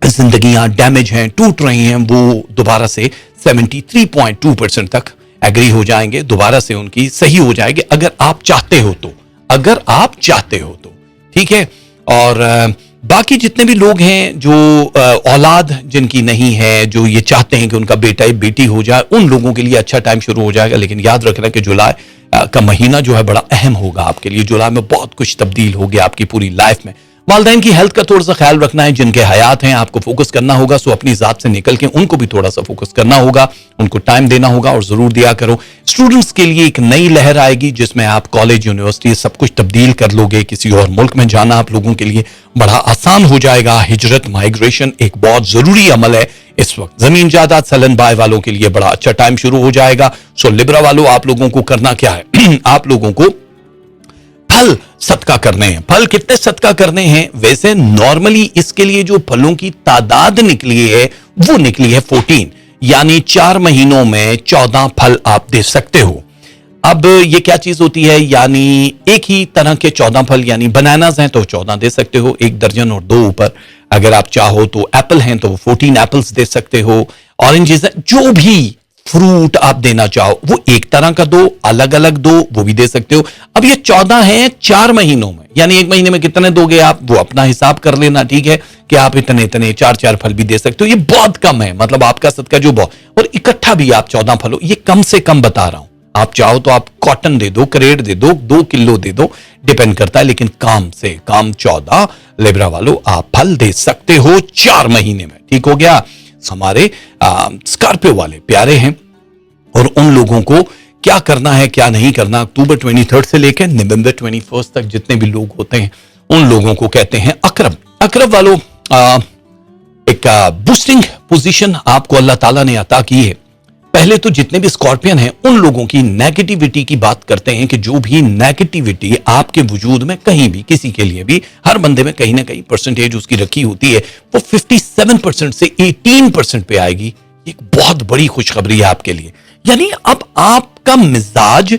जिंदगियां डैमेज हैं, टूट रही हैं, वो दोबारा से 73.2% तक एग्री हो जाएंगे, दोबारा से उनकी सही हो जाएगी, अगर आप चाहते हो तो, अगर आप चाहते हो तो, ठीक है। और बाकी जितने भी लोग हैं जो औलाद जिनकी नहीं है, जो ये चाहते हैं कि उनका बेटा या बेटी हो जाए, उन लोगों के लिए अच्छा टाइम शुरू हो जाएगा। लेकिन याद रखना कि जुलाई का महीना जो है बड़ा अहम होगा आपके लिए। जुलाई में बहुत कुछ तब्दील हो गया आपकी पूरी लाइफ में। वालिदैन की हेल्थ का थोड़ा सा ख्याल रखना है, जिनके हयात हैं आपको फोकस करना होगा, सो अपनी जात से निकल के उनको भी थोड़ा सा फोकस करना होगा, उनको टाइम देना होगा और जरूर दिया करो। स्टूडेंट्स के लिए एक नई लहर आएगी जिसमें आप कॉलेज, यूनिवर्सिटी सब कुछ तब्दील कर लोगे। किसी और मुल्क में जाना आप लोगों के लिए बड़ा आसान हो जाएगा। हिजरत, माइग्रेशन एक बहुत जरूरी अमल है इस वक्त। जमीन जायदाद सलन बाय वालों के लिए बड़ा अच्छा टाइम शुरू हो जाएगा। सो लिब्रा वालों, आप लोगों को करना क्या है आप लोगों को फल सदका करने हैं। फल कितने सदका करने हैं? वैसे नॉर्मली इसके लिए जो फलों की तादाद निकली है वो निकली है 14, यानी 4 महीनों में 14 फल आप दे सकते हो। अब ये क्या चीज होती है? यानी एक ही तरह के 14 फल, यानी बनानास हैं तो 14 दे सकते हो, 1 दर्जन और 2 ऊपर। अगर आप चाहो तो एप्पल हैं तो 14 एप्पल्स दे सकते हो। ऑरेंजेस हैं, जो भी फ्रूट आप देना चाहो वो एक तरह का दो, अलग अलग दो, वो भी दे सकते हो। अब ये 14 है 4 महीनों में, यानी एक महीने में कितने दोगे आप, वो अपना हिसाब कर लेना, ठीक है, कि आप इतने इतने 4 फल भी दे सकते हो। ये बहुत कम है, मतलब आपका सदका जो बहुत, और इकट्ठा भी आप 14 फल हो, ये कम से कम बता रहा हूं। आप चाहो तो आप कॉटन दे दो, क्रेट दे दो, 2 किलो दे दो, डिपेंड करता है, लेकिन काम से काम 14 लिब्रा वालों आप फल दे सकते हो 4 महीने में। ठीक हो गया। हमारे स्कॉर्पियो वाले प्यारे हैं और उन लोगों को क्या करना है क्या नहीं करना, अक्टूबर 23 से लेकर नवंबर 21 तक जितने भी लोग होते हैं उन लोगों को कहते हैं अकरब। अकरब वालों, एक बूस्टिंग पोजीशन आपको अल्लाह ताला ने अता की है। पहले तो जितने भी स्कॉर्पियन हैं उन लोगों की नेगेटिविटी की बात करते हैं कि जो भी नेगेटिविटी आपके वजूद में कहीं भी, किसी के लिए भी, हर बंदे में कहीं ना कहीं परसेंटेज उसकी रखी होती है, वो 57% से 18% पे आएगी। एक बहुत बड़ी खुशखबरी है आपके लिए। यानी अब आपका मिजाज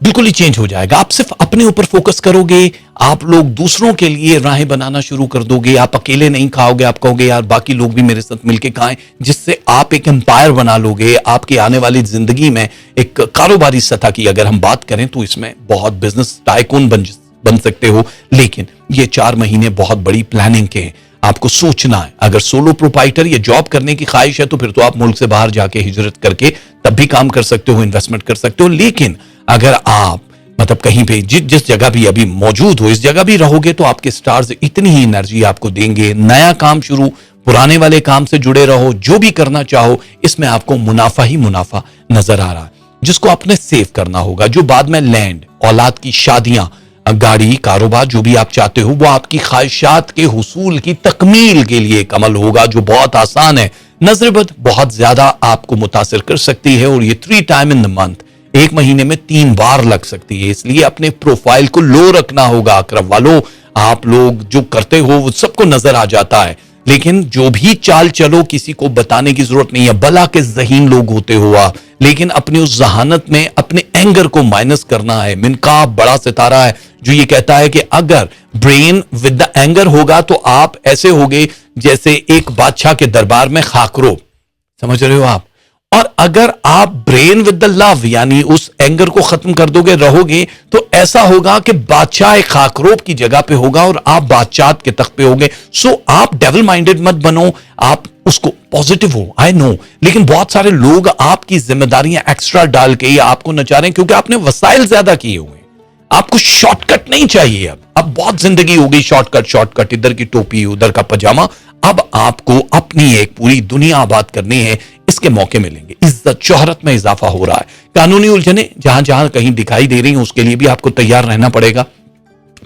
बिल्कुल ही चेंज हो जाएगा। आप सिर्फ अपने ऊपर फोकस करोगे, आप लोग दूसरों के लिए राहें बनाना शुरू कर दोगे। आप अकेले नहीं खाओगे, आप कहोगे यार बाकी लोग भी मेरे साथ मिलके खाएं, जिससे आप एक एम्पायर बना लोगे। आपकी आने वाली जिंदगी में एक कारोबारी सतह की अगर हम बात करें तो इसमें बहुत बिजनेस टाइकून बन सकते हो। लेकिन ये 4 महीने बहुत बड़ी प्लानिंग के हैं, आपको सोचना है। अगर सोलो प्रोप्राइटर या जॉब करने की ख्वाहिश है तो फिर तो आप मुल्क से बाहर जाके हिजरत करके तब भी काम कर सकते हो, इन्वेस्टमेंट कर सकते हो। लेकिन अगर आप मतलब कहीं पे जिस जगह भी अभी मौजूद हो, इस जगह भी रहोगे तो आपके स्टार्स इतनी ही एनर्जी आपको देंगे। नया काम शुरू, पुराने वाले काम से जुड़े रहो, जो भी करना चाहो इसमें आपको मुनाफा ही मुनाफा नजर आ रहा है, जिसको आपने सेव करना होगा। जो बाद में लैंड, औलाद की शादियां, गाड़ी, कारोबार, जो भी आप चाहते हो वो आपकी ख्वाहिशात के हुसूल की तकमील के लिए एक अमल होगा जो बहुत आसान है। नजरबद बहुत ज्यादा आपको मुतासिर कर सकती है और ये 3 टाइम इन द मंथ, एक महीने में 3 बार लग सकती है। इसलिए अपने प्रोफाइल को लो रखना होगा। अकरब वालों, आप लोग जो करते हो वो सबको नजर आ जाता है, लेकिन जो भी चाल चलो किसी को बताने की जरूरत नहीं है। भला के ज़हीन लोग होते हो आप, लेकिन अपनी उस जहानत में अपने एंगर को माइनस करना है। मिनकाब बड़ा सितारा है जो ये कहता है कि अगर ब्रेन विद द एंगर होगा तो आप ऐसे होगे जैसे एक बादशाह के दरबार में खाकरो, समझ रहे हो आप। और अगर आप ब्रेन विद द लव, यानी उस एंगर को खत्म कर दोगे, रहोगे, तो ऐसा होगा कि बादशाह खाकरोब की जगह पे होगा और आप बादशाह के तख्त पे होगे। सो आप डेविल माइंडेड मत बनो, आप उसको पॉजिटिव हो, आई नो। लेकिन बहुत सारे लोग आपकी जिम्मेदारियां एक्स्ट्रा डाल के आपको नचा रहे हैं क्योंकि आपने वसाइल ज्यादा किए हुए हैं। आपको शॉर्टकट नहीं चाहिए। अब बहुत जिंदगी हो गई शॉर्टकट, इधर की टोपी उधर का पजामा। अब आपको अपनी एक पूरी दुनिया आबाद करनी है, इसके मौके मिलेंगे। इज्जत शोहरत में इजाफा हो रहा है। कानूनी उलझने जहां जहां कहीं दिखाई दे रही हैं उसके लिए भी आपको तैयार रहना पड़ेगा,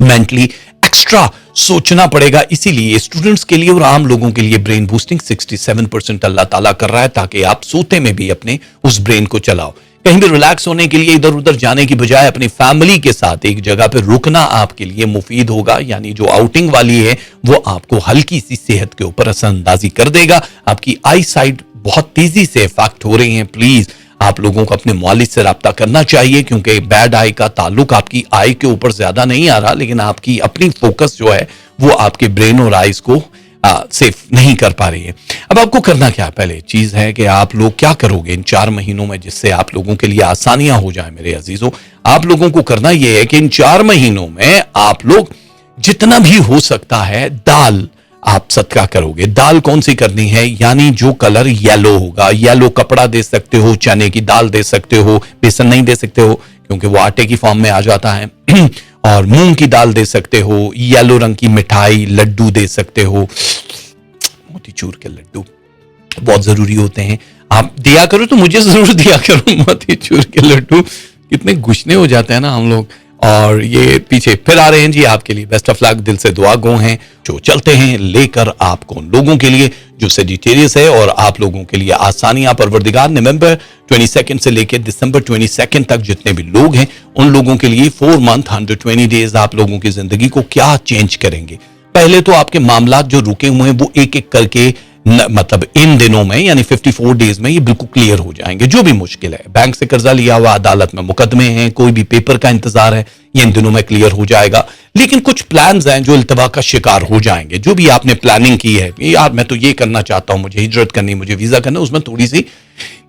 मेंटली एक्स्ट्रा सोचना पड़ेगा। इसीलिए स्टूडेंट्स के लिए और आम लोगों के लिए ब्रेन बूस्टिंग 67% अल्लाह ताला कर रहा है, ताकि आप सोते में भी अपने उस ब्रेन को चलाओ। कहीं भी रिलैक्स होने के लिए इधर उधर जाने की बजाय अपनी फैमिली के साथ एक जगह पे रुकना आपके लिए मुफीद होगा। यानी जो आउटिंग वाली है वो आपको हल्की सी सेहत के ऊपर असरअंदाजी कर देगा। आपकी आई साइड बहुत तेजी से इफेक्ट हो रही है। प्लीज आप लोगों को अपने मौलिद से रब्ता करना चाहिए, क्योंकि बैड आई का ताल्लुक आपकी आई के ऊपर ज्यादा नहीं आ रहा, लेकिन आपकी अपनी फोकस जो है वो आपके ब्रेन और आईज को सेफ नहीं कर पा रही है। अब आपको करना क्या है? पहले चीज है कि आप लोग क्या करोगे इन 4 महीनों में जिससे आप लोगों के लिए आसानियां हो जाए। मेरे अजीजों, आप लोगों को करना यह है कि इन 4 महीनों में आप लोग जितना भी हो सकता है दाल आप सदका करोगे। दाल कौन सी करनी है? यानी जो कलर येलो होगा, येलो कपड़ा दे सकते हो, चने की दाल दे सकते हो, बेसन नहीं दे सकते हो क्योंकि वो आटे की फॉर्म में आ जाता है। और मूंग की दाल दे सकते हो, येलो रंग की मिठाई लड्डू दे सकते हो। मोतीचूर के लड्डू बहुत जरूरी होते हैं, आप दिया करो तो मुझे जरूर दिया करो मोतीचूर के लड्डू, कितने गुस्ने हो जाते हैं ना हम लोग। और ये पीछे फिर आ रहे हैं जी आपके लिए, बेस्ट ऑफ लक, दिल से दुआ गो हैं जो चलते हैं लेकर आपको उन लोगों के लिए जो सेजिटेरियस है और आप लोगों के लिए आसानियां परवरदिगार। नवंबर 22 से लेकर दिसंबर 22 तक जितने भी लोग हैं उन लोगों के लिए 4 मंथ 120 डेज आप लोगों की जिंदगी को क्या चेंज करेंगे। पहले तो आपके मामला जो रुके हुए हैं वो एक एक करके मतलब इन दिनों में यानी 54 डेज में ये बिल्कुल क्लियर हो जाएंगे। जो भी मुश्किल है, बैंक से कर्जा लिया हुआ, अदालत में मुकदमे हैं, कोई भी पेपर का इंतजार है, ये इन दिनों में क्लियर हो जाएगा। लेकिन कुछ प्लान्स हैं जो इल्तबा का शिकार हो जाएंगे। जो भी आपने प्लानिंग की है, यार मैं तो ये करना चाहता हूं, मुझे हिजरत करनी, मुझे वीजा करना, उसमें थोड़ी सी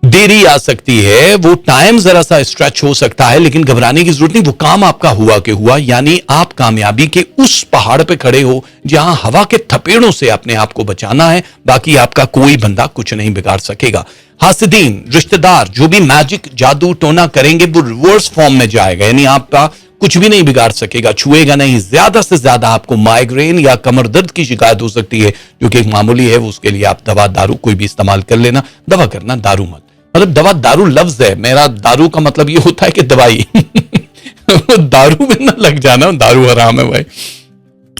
देरी आ सकती है, वो टाइम जरा सा स्ट्रेच हो सकता है, लेकिन घबराने की जरूरत नहीं। वो काम आपका हुआ के हुआ, यानी आप कामयाबी के उस पहाड़ पे खड़े हो जहां हवा के थपेड़ों से अपने आप को बचाना है, बाकी आपका कोई बंदा कुछ नहीं बिगाड़ सकेगा। हासिदीन, रिश्तेदार जो भी मैजिक जादू टोना करेंगे वो रिवर्स फॉर्म में जाएगा, यानी आपका कुछ भी नहीं बिगाड़ सकेगा, छुएगा नहीं। ज्यादा से ज्यादा आपको माइग्रेन या कमर दर्द की शिकायत हो सकती है जो कि एक मामूली है, उसके लिए आप दवा दारू कोई भी इस्तेमाल कर लेना। दवा करना, दारू मत। मतलब दवा दारू लफ्ज है, मेरा दारू का मतलब ये होता है कि दवाई दारू में ना लग जाना, दारू हराम है भाई।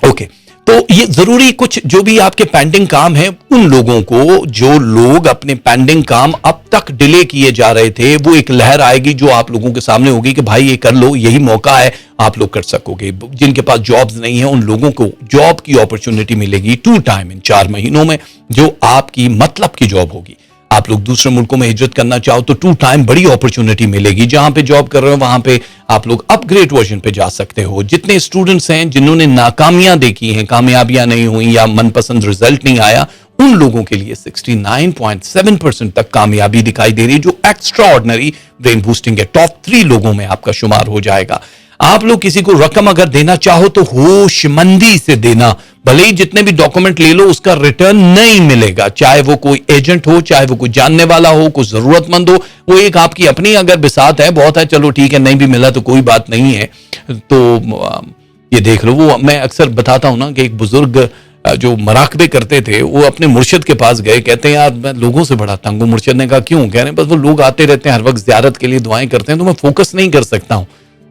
ओके, तो ये जरूरी कुछ जो भी आपके पेंडिंग काम है उन लोगों को, जो लोग अपने पेंडिंग काम अब तक डिले किए जा रहे थे, वो एक लहर आएगी जो आप लोगों के सामने होगी कि भाई ये कर लो, यही मौका है, आप लोग कर सकोगे। जिनके पास जॉब्स नहीं है उन लोगों को जॉब की अपॉर्चुनिटी मिलेगी 2 टाइम इन 4 महीनों में, जो आपकी मतलब की जॉब होगी। आप लोग दूसरे मुल्कों में हिजरत करना चाहो तो 2 टाइम बड़ी अपॉर्चुनिटी मिलेगी। जहां पे जॉब कर रहे हो वहां पे आप लोग अपग्रेड वर्जन पे जा सकते हो। जितने स्टूडेंट्स हैं जिन्होंने नाकामियां देखी हैं, कामयाबियां नहीं हुई या मनपसंद रिजल्ट नहीं आया, उन लोगों के लिए 69.7% तक कामयाबी दिखाई दे रही है, जो एक्स्ट्रा ऑर्डिनरी ब्रेन बूस्टिंग है। टॉप 3 लोगों में आपका शुमार हो जाएगा। आप लोग किसी को रकम अगर देना चाहो तो होशमंदी से देना, भले ही जितने भी डॉक्यूमेंट ले लो उसका रिटर्न नहीं मिलेगा, चाहे वो कोई एजेंट हो, चाहे वो कोई जानने वाला हो, कोई जरूरतमंद हो। वो एक आपकी अपनी अगर बिसात है, बहुत है, चलो ठीक है, नहीं भी मिला तो कोई बात नहीं है, तो ये देख लो। वो मैं अक्सर बताता हूं ना कि एक बुजुर्ग जो मराकबे करते थे वो अपने मुर्शिद के पास गए, कहते हैं यार मैं लोगों से बड़ा तंग हूं। मुर्शिद ने कहा क्यों? कह रहे हैं बस वो लोग आते रहते हैं हर वक्त ज़ियारत के लिए, दुआएं करते हैं, तो मैं फोकस नहीं कर सकता हूं।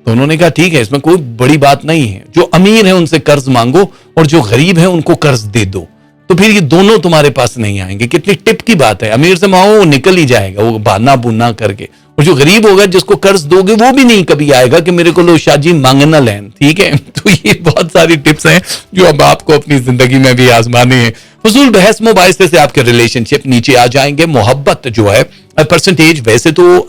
तो उन्होंने कहा ठीक है, इसमें कोई बड़ी बात नहीं है, जो अमीर है उनसे कर्ज मांगो और जो गरीब है उनको कर्ज दे दो, तो फिर ये दोनों तुम्हारे पास नहीं आएंगे। कितनी टिप की बात है, अमीर से मांगो वो निकल ही जाएगा, वो बहाना बुना करके, और जो गरीब होगा जिसको कर्ज दोगे वो भी नहीं कभी आएगा कि मेरे को लो शाह जी मांगना लैन। ठीक है, तो ये बहुत सारी टिप्स हैं जो अब आपको अपनी जिंदगी में भी आजमाने हैं। फजूल बहस मुबाइसे से आपके रिलेशनशिप नीचे आ जाएंगे। मोहब्बत जो है परसेंटेज वैसे तो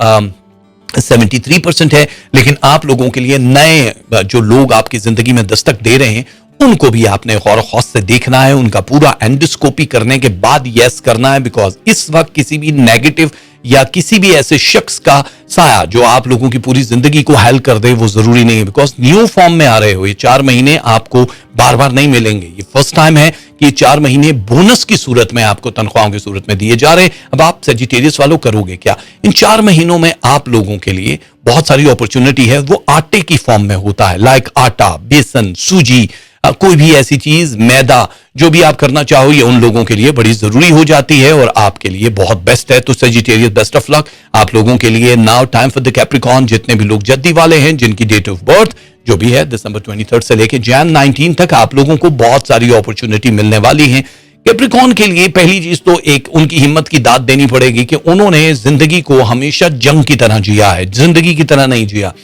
73% है, लेकिन आप लोगों के लिए नए जो लोग आपकी जिंदगी में दस्तक दे रहे हैं उनको भी आपने गौर खौस से देखना है, उनका पूरा एंडोस्कोपी करने के बाद यस करना है। बिकॉज इस वक्त किसी भी नेगेटिव या किसी भी ऐसे शख्स का साया जो आप लोगों की पूरी जिंदगी को हेल कर दे वो जरूरी नहीं है। बिकॉज न्यू फॉर्म में आ रहे हो, ये 4 महीने आपको बार बार नहीं मिलेंगे। ये फर्स्ट टाइम है कि ये 4 महीने बोनस की सूरत में आपको तनख्वाहों की सूरत में दिए जा रहे हैं। अब आप सेजिटेरियस वालों करोगे क्या? इन 4 महीनों में आप लोगों के लिए बहुत सारी अपॉर्चुनिटी है, वो आटे की फॉर्म में होता है, लाइक आटा, बेसन, सूजी, कोई भी ऐसी चीज, मैदा, जो भी आप करना चाहो, ये उन लोगों के लिए बड़ी जरूरी हो जाती है और आपके लिए बहुत बेस्ट है। तो सेजिटेरियस बेस्ट ऑफ लक आप लोगों के लिए। Now time for the Capricorn, जितने भी लोग जद्दी वाले हैं जिनकी डेट ऑफ बर्थ जो भी है दिसंबर 23 से लेकर जैन 19 तक आप लोगों को बहुत सारी अपॉर्चुनिटी मिलने वाली है। कैप्रिकॉर्न के लिए पहली चीज तो एक उनकी हिम्मत की दाद देनी पड़ेगी कि उन्होंने जिंदगी को हमेशा जंग की तरह जिया है, जिंदगी की तरह नहीं जिया।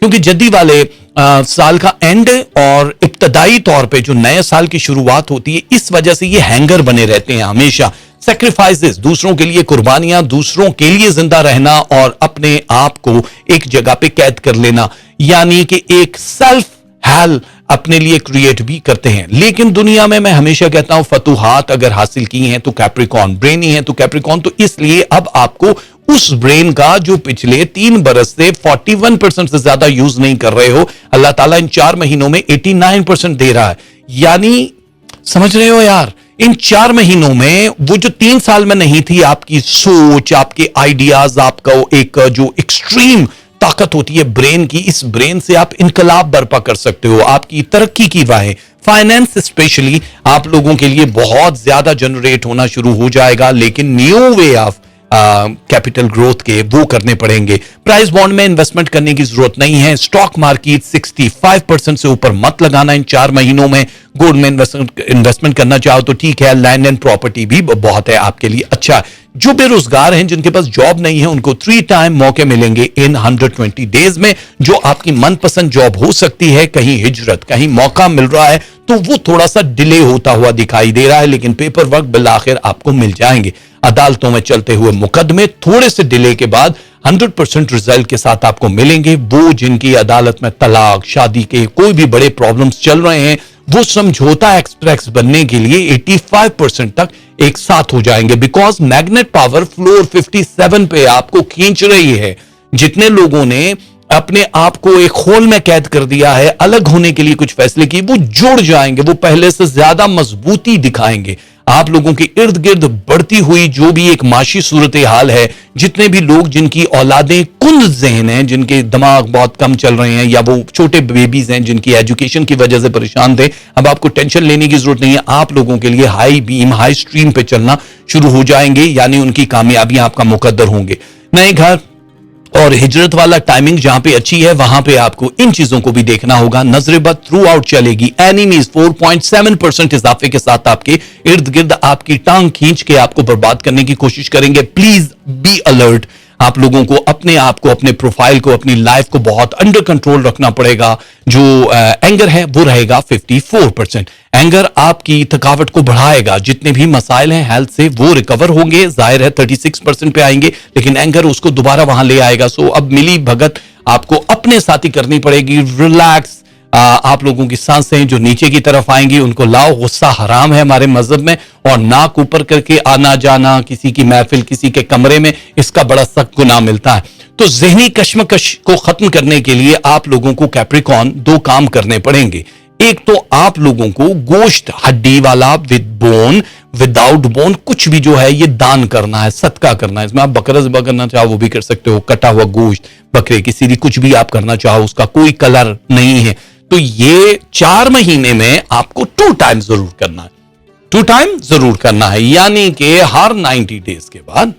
क्योंकि जद्दी वाले साल का एंड और इब्तदाई तौर पे जो नए साल की शुरुआत होती है, इस वजह से ये हैंगर बने रहते हैं हमेशा। सैक्रिफाइसेस, दूसरों के लिए कुर्बानियां, दूसरों के लिए जिंदा रहना और अपने आप को एक जगह पे कैद कर लेना, यानी कि एक सेल्फ हेल अपने लिए क्रिएट भी करते हैं। लेकिन दुनिया में मैं हमेशा कहता हूं फतूहात अगर हासिल की हैं तो कैप्रिकॉर्न ब्रेनी है, तो कैप्रिकॉर्न तो इसलिए अब आपको उस ब्रेन का जो पिछले 3 बरस से 41% से ज्यादा यूज नहीं कर रहे हो, अल्लाह ताला इन 4 महीनों में 89% दे रहा है। यानी समझ रहे हो यार, इन 4 महीनों में वो जो 3 साल में नहीं थी आपकी सोच, आपके आइडियाज, आपका एक जो एक्सट्रीम ताकत होती है ब्रेन की, इस ब्रेन से आप इनकलाब बर्पा कर सकते हो, आपकी तरक्की की राहें, फाइनेंस स्पेशली आप लोगों के लिए बहुत ज्यादा जनरेट होना शुरू हो जाएगा। लेकिन new way of capital growth के वो करने पड़ेंगे। प्राइस बॉन्ड में इन्वेस्टमेंट करने की जरूरत नहीं है। स्टॉक मार्केट 65% से ऊपर मत लगाना इन 4 महीनों में। गोल्ड में इन्वेस्टमेंट करना चाहो तो ठीक है, लैंड एंड प्रॉपर्टी भी बहुत है आपके लिए अच्छा है। जो बेरोजगार हैं, जिनके पास जॉब नहीं है, उनको 3 टाइम मौके मिलेंगे इन 120 डेज में। जो आपकी मनपसंद जॉब हो सकती है, कहीं हिजरत, कहीं मौका मिल रहा है तो वो थोड़ा सा डिले होता हुआ दिखाई दे रहा है, लेकिन पेपर वर्क बिल आखिर आपको मिल जाएंगे। अदालतों में चलते हुए मुकदमे थोड़े से डिले के बाद 100% रिजल्ट के साथ आपको मिलेंगे। वो जिनकी अदालत में तलाक, शादी के कोई भी बड़े प्रॉब्लम्स चल रहे हैं, वो समझौता एक्सप्रेस बनने के लिए 85% तक एक साथ हो जाएंगे। बिकॉज मैग्नेट पावर फ्लोर 57 पे आपको खींच रही है। जितने लोगों ने अपने आप को एक होल में कैद कर दिया है, अलग होने के लिए कुछ फैसले किए, वो जुड़ जाएंगे, वो पहले से ज्यादा मजबूती दिखाएंगे। आप लोगों के इर्द गिर्द बढ़ती हुई जो भी एक माशी सूरत हाल है, जितने भी लोग जिनकी औलादें कुल ज़हन हैं, जिनके दिमाग बहुत कम चल रहे हैं, या वो छोटे बेबीज हैं जिनकी एजुकेशन की वजह से परेशान थे, अब आपको टेंशन लेने की जरूरत नहीं है। आप लोगों के लिए हाई बीम, हाई स्ट्रीम पे चलना शुरू हो जाएंगे, यानी उनकी कामयाबियां आपका मुकद्दर होंगे। नए घर और हिजरत वाला टाइमिंग जहां पे अच्छी है, वहां पे आपको इन चीजों को भी देखना होगा। नजरेबद थ्रू आउट चलेगी। एनिमीज 4.7% इजाफे के साथ आपके इर्द गिर्द आपकी टांग खींच के आपको बर्बाद करने की कोशिश करेंगे। Please be alert. आप लोगों को अपने आप को, अपने प्रोफाइल को, अपनी लाइफ को बहुत अंडर कंट्रोल रखना पड़ेगा। जो एंगर है वो रहेगा 54%। एंगर आपकी थकावट को बढ़ाएगा। जितने भी मसाइल हैं हेल्थ से वो रिकवर होंगे, जाहिर है 36% पे आएंगे, लेकिन एंगर उसको दोबारा वहां ले आएगा। सो अब मिली भगत आपको अपने साथ ही करनी पड़ेगी। रिलैक्स। आप लोगों की सांसें जो नीचे की तरफ आएंगी उनको लाओ। गुस्सा हराम है हमारे मजहब में, और नाक ऊपर करके आना जाना किसी की महफिल, किसी के कमरे में, इसका बड़ा सख्त गुनाह मिलता है। तो ज़हनी कश्मकश को खत्म करने के लिए आप लोगों को कैप्रिकॉन 2 काम करने पड़ेंगे। एक तो आप लोगों को गोश्त, हड्डी वाला, विद बोन, विदाउट बोन, कुछ भी जो है ये दान करना है, सदका करना है। इसमें आप बकरा ज़िबा करना चाहो वो भी कर सकते हो, कटा हुआ गोश्त बकरे की, सीधी कुछ भी आप करना चाहो, उसका कोई कलर नहीं है। तो ये 4 महीने में आपको 2 टाइम जरूर करना है। 2 टाइम जरूर करना है, यानी कि हर 90 डेज के बाद,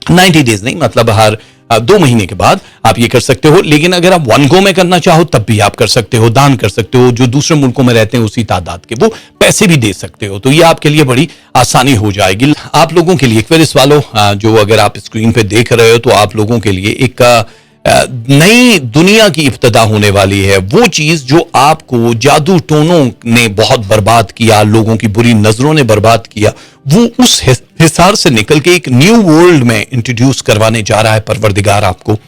90 डेज नहीं मतलब हर 2 महीने के बाद आप ये कर सकते हो। लेकिन अगर आप 1 गो में करना चाहो तब भी आप कर सकते हो, दान कर सकते हो। जो दूसरे मुल्कों में रहते हैं उसी तादाद के वो पैसे भी दे सकते हो। तो ये आपके लिए बड़ी आसानी हो जाएगी। आप लोगों के लिए फिर इस वालों जो अगर आप स्क्रीन पे देख रहे हो, तो आप लोगों के लिए एक नई दुनिया की इब्तिदा होने वाली है। वो चीज जो आपको जादू टोनों ने बहुत बर्बाद किया, लोगों की बुरी नजरों ने बर्बाद किया, वो उस हिसार से निकल के एक न्यू वर्ल्ड में इंट्रोड्यूस करवाने जा रहा है परवरदिगार आपको।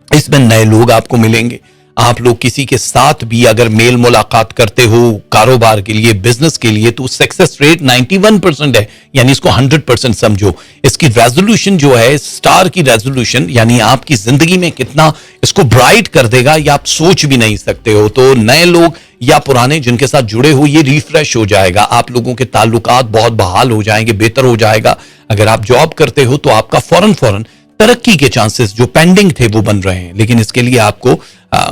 इसमें नए लोग आपको मिलेंगे। आप लोग किसी के साथ भी अगर मेल मुलाकात करते हो कारोबार के लिए, बिजनेस के लिए, तो सक्सेस रेट 91% है, यानी इसको 100% समझो। इसकी रेजोल्यूशन जो है, स्टार की रेजोल्यूशन, यानी आपकी जिंदगी में कितना इसको ब्राइट कर देगा ये आप सोच भी नहीं सकते हो। तो नए लोग या पुराने जिनके साथ जुड़े हो, ये रिफ्रेश हो जाएगा। आप लोगों के ताल्लुकात बहुत बहाल हो जाएंगे, बेहतर हो जाएगा। अगर आप जॉब करते हो तो आपका फौरन तरक्की के चांसेस जो पेंडिंग थे वो बन रहे हैं। लेकिन इसके लिए आपको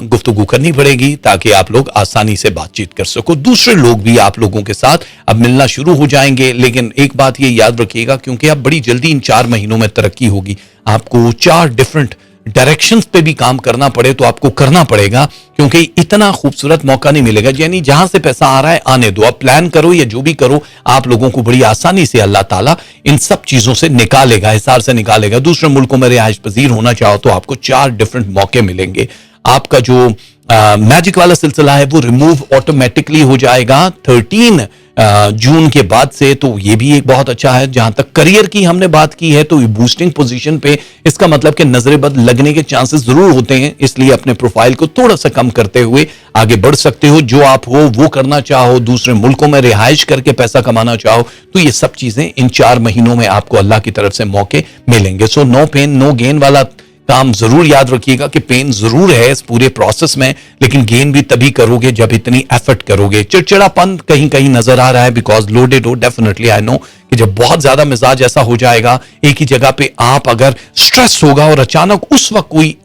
गुफ्तगू करनी पड़ेगी ताकि आप लोग आसानी से बातचीत कर सको। दूसरे लोग भी आप लोगों के साथ अब मिलना शुरू हो जाएंगे। लेकिन एक बात ये याद रखिएगा, क्योंकि अब बड़ी जल्दी इन 4 महीनों में तरक्की होगी, आपको 4 डिफरेंट डायरेक्शंस पे भी काम करना पड़े तो आपको करना पड़ेगा, क्योंकि इतना खूबसूरत मौका नहीं मिलेगा। यानी जहां से पैसा आ रहा है आने दो, आप प्लान करो या जो भी करो, आप लोगों को बड़ी आसानी से अल्लाह ताला इन सब चीजों से निकालेगा, हिसार से निकालेगा। दूसरे मुल्कों में रिहाइश पजीर होना चाहो तो आपको 4 डिफरेंट मौके मिलेंगे। आपका जो मैजिक वाला सिलसिला है वो रिमूव ऑटोमेटिकली हो जाएगा 13 जून के बाद से। तो ये भी एक बहुत अच्छा है। जहां तक करियर की हमने बात की है, तो ये बूस्टिंग पोजीशन पे, इसका मतलब कि नजरेबद लगने के चांसेस जरूर होते हैं। इसलिए अपने प्रोफाइल को थोड़ा सा कम करते हुए आगे बढ़ सकते हो। जो आप हो वो करना चाहो, दूसरे मुल्कों में रिहाइश करके पैसा कमाना चाहो, तो ये सब चीजें इन 4 महीनों में आपको अल्लाह की तरफ से मौके मिलेंगे। So no pain no gain वाला काम जरूर याद रखिएगा कि पेन जरूर है इस पूरे प्रोसेस में, लेकिन गेन भी तभी करोगे जब इतनी एफर्ट करोगे। चिड़चिड़ापन कहीं कहीं नजर आ रहा है, बिकॉज लोडेड हो। डेफिनेटली आई नो कि जब बहुत ज्यादा मिजाज ऐसा हो जाएगा, एक ही जगह पे आप अगर स्ट्रेस होगा और अचानक उस वक्त कोई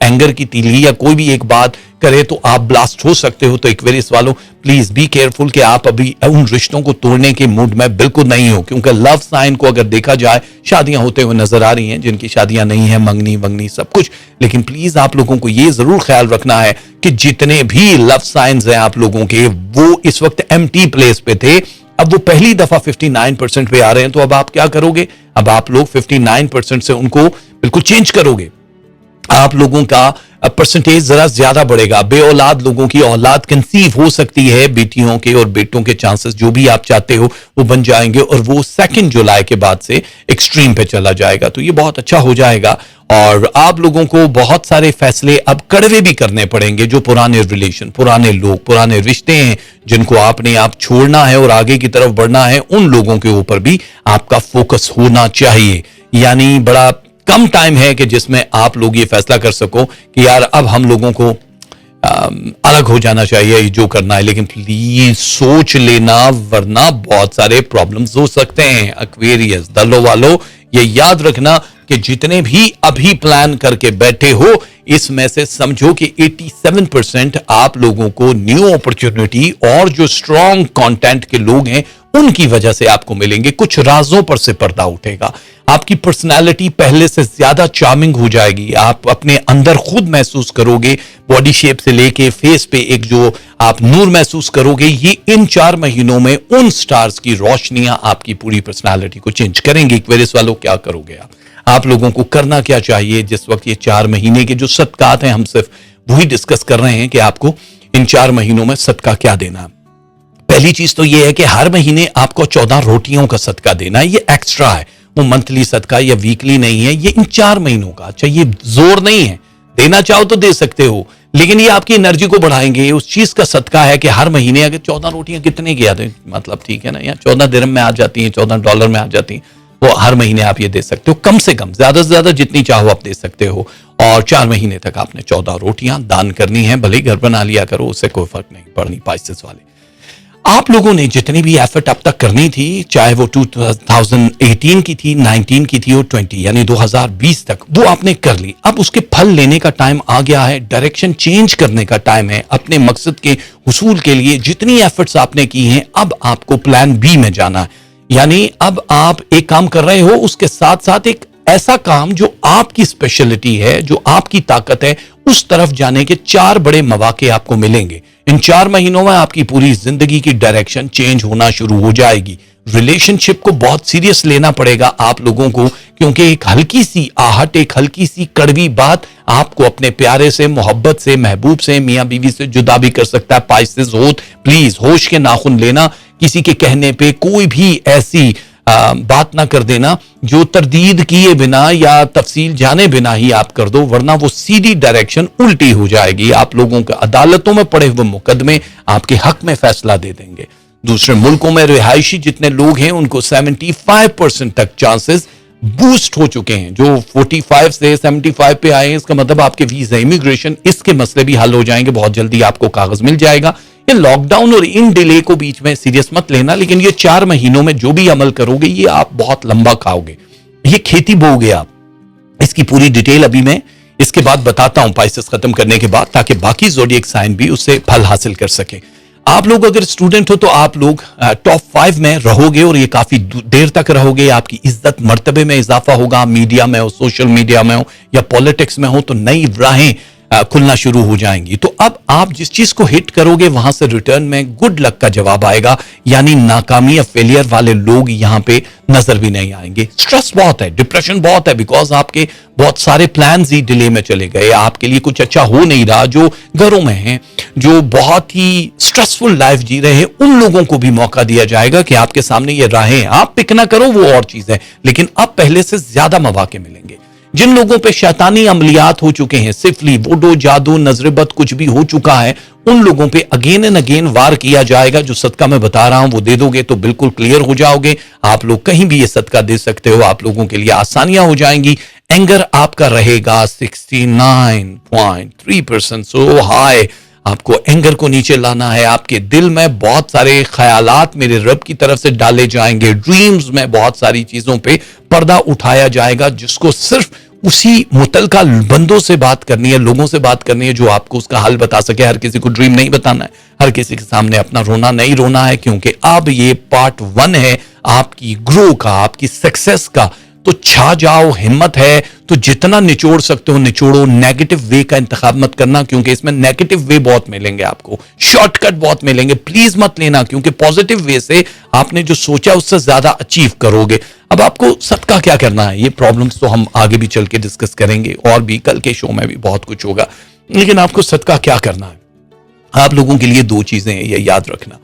एंगर की तीली या कोई भी एक बात करे तो आप ब्लास्ट हो सकते हो। तो एक्वेरियस वालों प्लीज बी केयरफुल कि आप अभी उन रिश्तों को तोड़ने के मूड में बिल्कुल नहीं हो, क्योंकि लव साइन को अगर देखा जाए शादियां होते हुए नजर आ रही हैं, जिनकी शादियां नहीं है, मंगनी वंगनी सब कुछ। लेकिन प्लीज आप लोगों को ये जरूर ख्याल रखना है कि जितने भी लव साइंस हैं आप लोगों के, वो इस वक्त एम्प्टी प्लेस पे थे, अब वो पहली दफा 59% पे आ रहे हैं। तो अब आप क्या करोगे? अब आप लोग 59% से उनको बिल्कुल चेंज करोगे। आप लोगों का परसेंटेज जरा ज्यादा बढ़ेगा। बेऔलाद लोगों की औलाद कंसीव हो सकती है, बेटियों के और बेटों के चांसेस जो भी आप चाहते हो वो बन जाएंगे, और वो 2 जुलाई के बाद से एक्सट्रीम पे चला जाएगा। तो ये बहुत अच्छा हो जाएगा और आप लोगों को बहुत सारे फैसले अब कड़वे भी करने पड़ेंगे। जो पुराने रिलेशन, पुराने लोग, पुराने रिश्ते हैं जिनको आपने आप छोड़ना है और आगे की तरफ बढ़ना है, उन लोगों के ऊपर भी आपका फोकस होना चाहिए। यानी बड़ा कम टाइम है कि जिसमें आप लोग ये फैसला कर सको कि यार अब हम लोगों को अलग हो जाना चाहिए, जो करना है। लेकिन प्लीज सोच लेना, वरना बहुत सारे प्रॉब्लम्स हो सकते हैं। एक्वेरियस दलो वालों, ये याद रखना कि जितने भी अभी प्लान करके बैठे हो, इसमें से समझो कि 87% आप लोगों को न्यू अपॉर्चुनिटी और जो स्ट्रॉन्ग कंटेंट के लोग हैं उनकी वजह से आपको मिलेंगे। कुछ राजों पर से पर्दा उठेगा, आपकी पर्सनालिटी पहले से ज्यादा चार्मिंग हो जाएगी, आप अपने अंदर खुद महसूस करोगे, बॉडी शेप से लेके फेस पे एक जो आप नूर महसूस करोगे। ये इन 4 महीनों में उन स्टार्स की रोशनियां आपकी पूरी पर्सनालिटी को चेंज करेंगी। एक्वेरियस वालों, क्या करोगे आप लोगों को करना क्या चाहिए जिस वक्त ये 4 महीने के जो सदकात हैं, हम सिर्फ वही डिस्कस कर रहे हैं कि आपको इन 4 महीनों में सदका क्या देना। पहली चीज तो ये है कि हर महीने आपको 14 रोटियों का सदका देना है। ये एक्स्ट्रा है, वो मंथली सदका या वीकली नहीं है, ये इन 4 महीनों का। अच्छा, ये जोर नहीं है, देना चाहो तो दे सकते हो, लेकिन ये आपकी एनर्जी को बढ़ाएंगे। उस चीज का सदका है कि हर महीने अगर 14 रोटियां कितने की आते, मतलब ठीक है ना, या 14 दिरहम में आ जाती हैं, $14 में आ जाती हैं, वो हर महीने आप ये दे सकते हो। कम से कम, ज्यादा से ज्यादा जितनी चाहो आप दे सकते हो। और 4 महीने तक आपने 14 रोटियां दान करनी है। भले घर बना लिया करो, उससे कोई फर्क नहीं पड़नी। पाइसेस वाले आप लोगों ने जितनी भी एफर्ट अब तक करनी थी, चाहे वो 2018 की थी, 19 की थी और 20 यानी 2020 तक, वो आपने कर ली। अब उसके फल लेने का टाइम आ गया है, डायरेक्शन चेंज करने का टाइम है। अपने मकसद के हुसूल के लिए जितनी एफर्ट्स आपने की हैं, अब आपको प्लान बी में जाना है। यानी अब आप एक काम कर रहे हो, उसके साथ साथ एक ऐसा काम जो आपकी स्पेशलिटी है, जो आपकी ताकत है, उस तरफ जाने के 4 बड़े मौके आपको मिलेंगे। इन 4 महीनों में आपकी पूरी जिंदगी की डायरेक्शन चेंज होना शुरू हो जाएगी। रिलेशनशिप को बहुत सीरियस लेना पड़ेगा आप लोगों को, क्योंकि एक हल्की सी आहट, एक हल्की सी कड़वी बात आपको अपने प्यारे से, मोहब्बत से, महबूब से, मियां बीवी से जुदा भी कर सकता है। पाइसेस होत, प्लीज होश के नाखून लेना। किसी के कहने पे कोई भी ऐसी बात ना कर देना जो तरदीद किए बिना या तफसील जाने बिना ही आप कर दो, वरना वो सीधी डायरेक्शन उल्टी हो जाएगी। आप लोगों के अदालतों में पड़े हुए मुकदमे आपके हक में फैसला दे देंगे। दूसरे मुल्कों में रिहायशी जितने लोग हैं, उनको 75% तक चांसेस बूस्ट हो चुके हैं। जो 45 से 75 पे आए हैं, इसका मतलब आपके वीजा, इमिग्रेशन, इसके मसले भी हल हो जाएंगे। बहुत जल्दी आपको कागज मिल जाएगा। ये लॉकडाउन और इन डिले को बीच में सीरियस मत लेना, लेकिन ये 4 महीनों में जो भी अमल करोगे, ये आप बहुत लंबा खाओगे। ये खेती बोओगे आप। इसकी पूरी डिटेल अभी मैं इसके बाद बताता हूं, पाइसेस खत्म करने के बाद, ताकि बाकी ज़ोडिएक साइन भी उससे फल हासिल कर सके। आप लोग अगर स्टूडेंट हो तो आप लोग टॉप 5 में रहोगे और ये काफी देर तक रहोगे। आपकी इज्जत मर्तबे में इजाफा होगा। मीडिया में हो, सोशल मीडिया में हो या पॉलिटिक्स में हो, तो नई राहें खुलना शुरू हो जाएंगी। तो अब आप जिस चीज को हिट करोगे, वहां से रिटर्न में गुड लक का जवाब आएगा। यानी नाकामी या फेलियर वाले लोग यहां पे नजर भी नहीं आएंगे। स्ट्रेस बहुत है, डिप्रेशन बहुत है, बिकॉज आपके बहुत सारे प्लान्स ही डिले में चले गए। आपके लिए कुछ अच्छा हो नहीं रहा। जो घरों में हैं, जो बहुत ही स्ट्रेसफुल लाइफ जी रहे हैं, उन लोगों को भी मौका दिया जाएगा कि आपके सामने ये राहें, आप पिक ना करो वो और चीज है, लेकिन अब पहले से ज्यादा मौके मिलेंगे। जिन लोगों पे शैतानी अमलियात हो चुके हैं, सिफली, वोडो, जादू, नजरबत कुछ भी हो चुका है, उन लोगों पे अगेन एंड अगेन वार किया जाएगा। जो सदका मैं बता रहा हूं वो दे दोगे तो बिल्कुल क्लियर हो जाओगे। आप लोग कहीं भी ये सदका दे सकते हो, आप लोगों के लिए आसानियां हो जाएंगी। एंगर आपका रहेगा 69.3%, सो हाई। आपको एंगर को नीचे लाना है। आपके दिल में बहुत सारे ख्यालात मेरे रब की तरफ से डाले जाएंगे। ड्रीम्स में बहुत सारी चीजों पे पर्दा उठाया जाएगा, जिसको सिर्फ उसी मुतलका बंदों से बात करनी है, लोगों से बात करनी है जो आपको उसका हल बता सके। हर किसी को ड्रीम नहीं बताना है, हर किसी के सामने अपना रोना नहीं रोना है, क्योंकि अब ये पार्ट 1 है आपकी ग्रो का, आपकी सक्सेस का। तो छा जाओ, हिम्मत है तो जितना निचोड़ सकते हो निचोड़ो। नेगेटिव वे का इंतखाब मत करना, क्योंकि इसमें नेगेटिव वे बहुत मिलेंगे आपको, शॉर्टकट बहुत मिलेंगे। प्लीज मत लेना, क्योंकि पॉजिटिव वे से आपने जो सोचा उससे ज्यादा अचीव करोगे। अब आपको सदका क्या करना है, ये प्रॉब्लम्स तो हम आगे भी चल के डिस्कस करेंगे, और भी कल के शो में भी बहुत कुछ होगा। लेकिन आपको सदका क्या करना है, आप लोगों के लिए 2 चीजें हैं, ये याद रखना।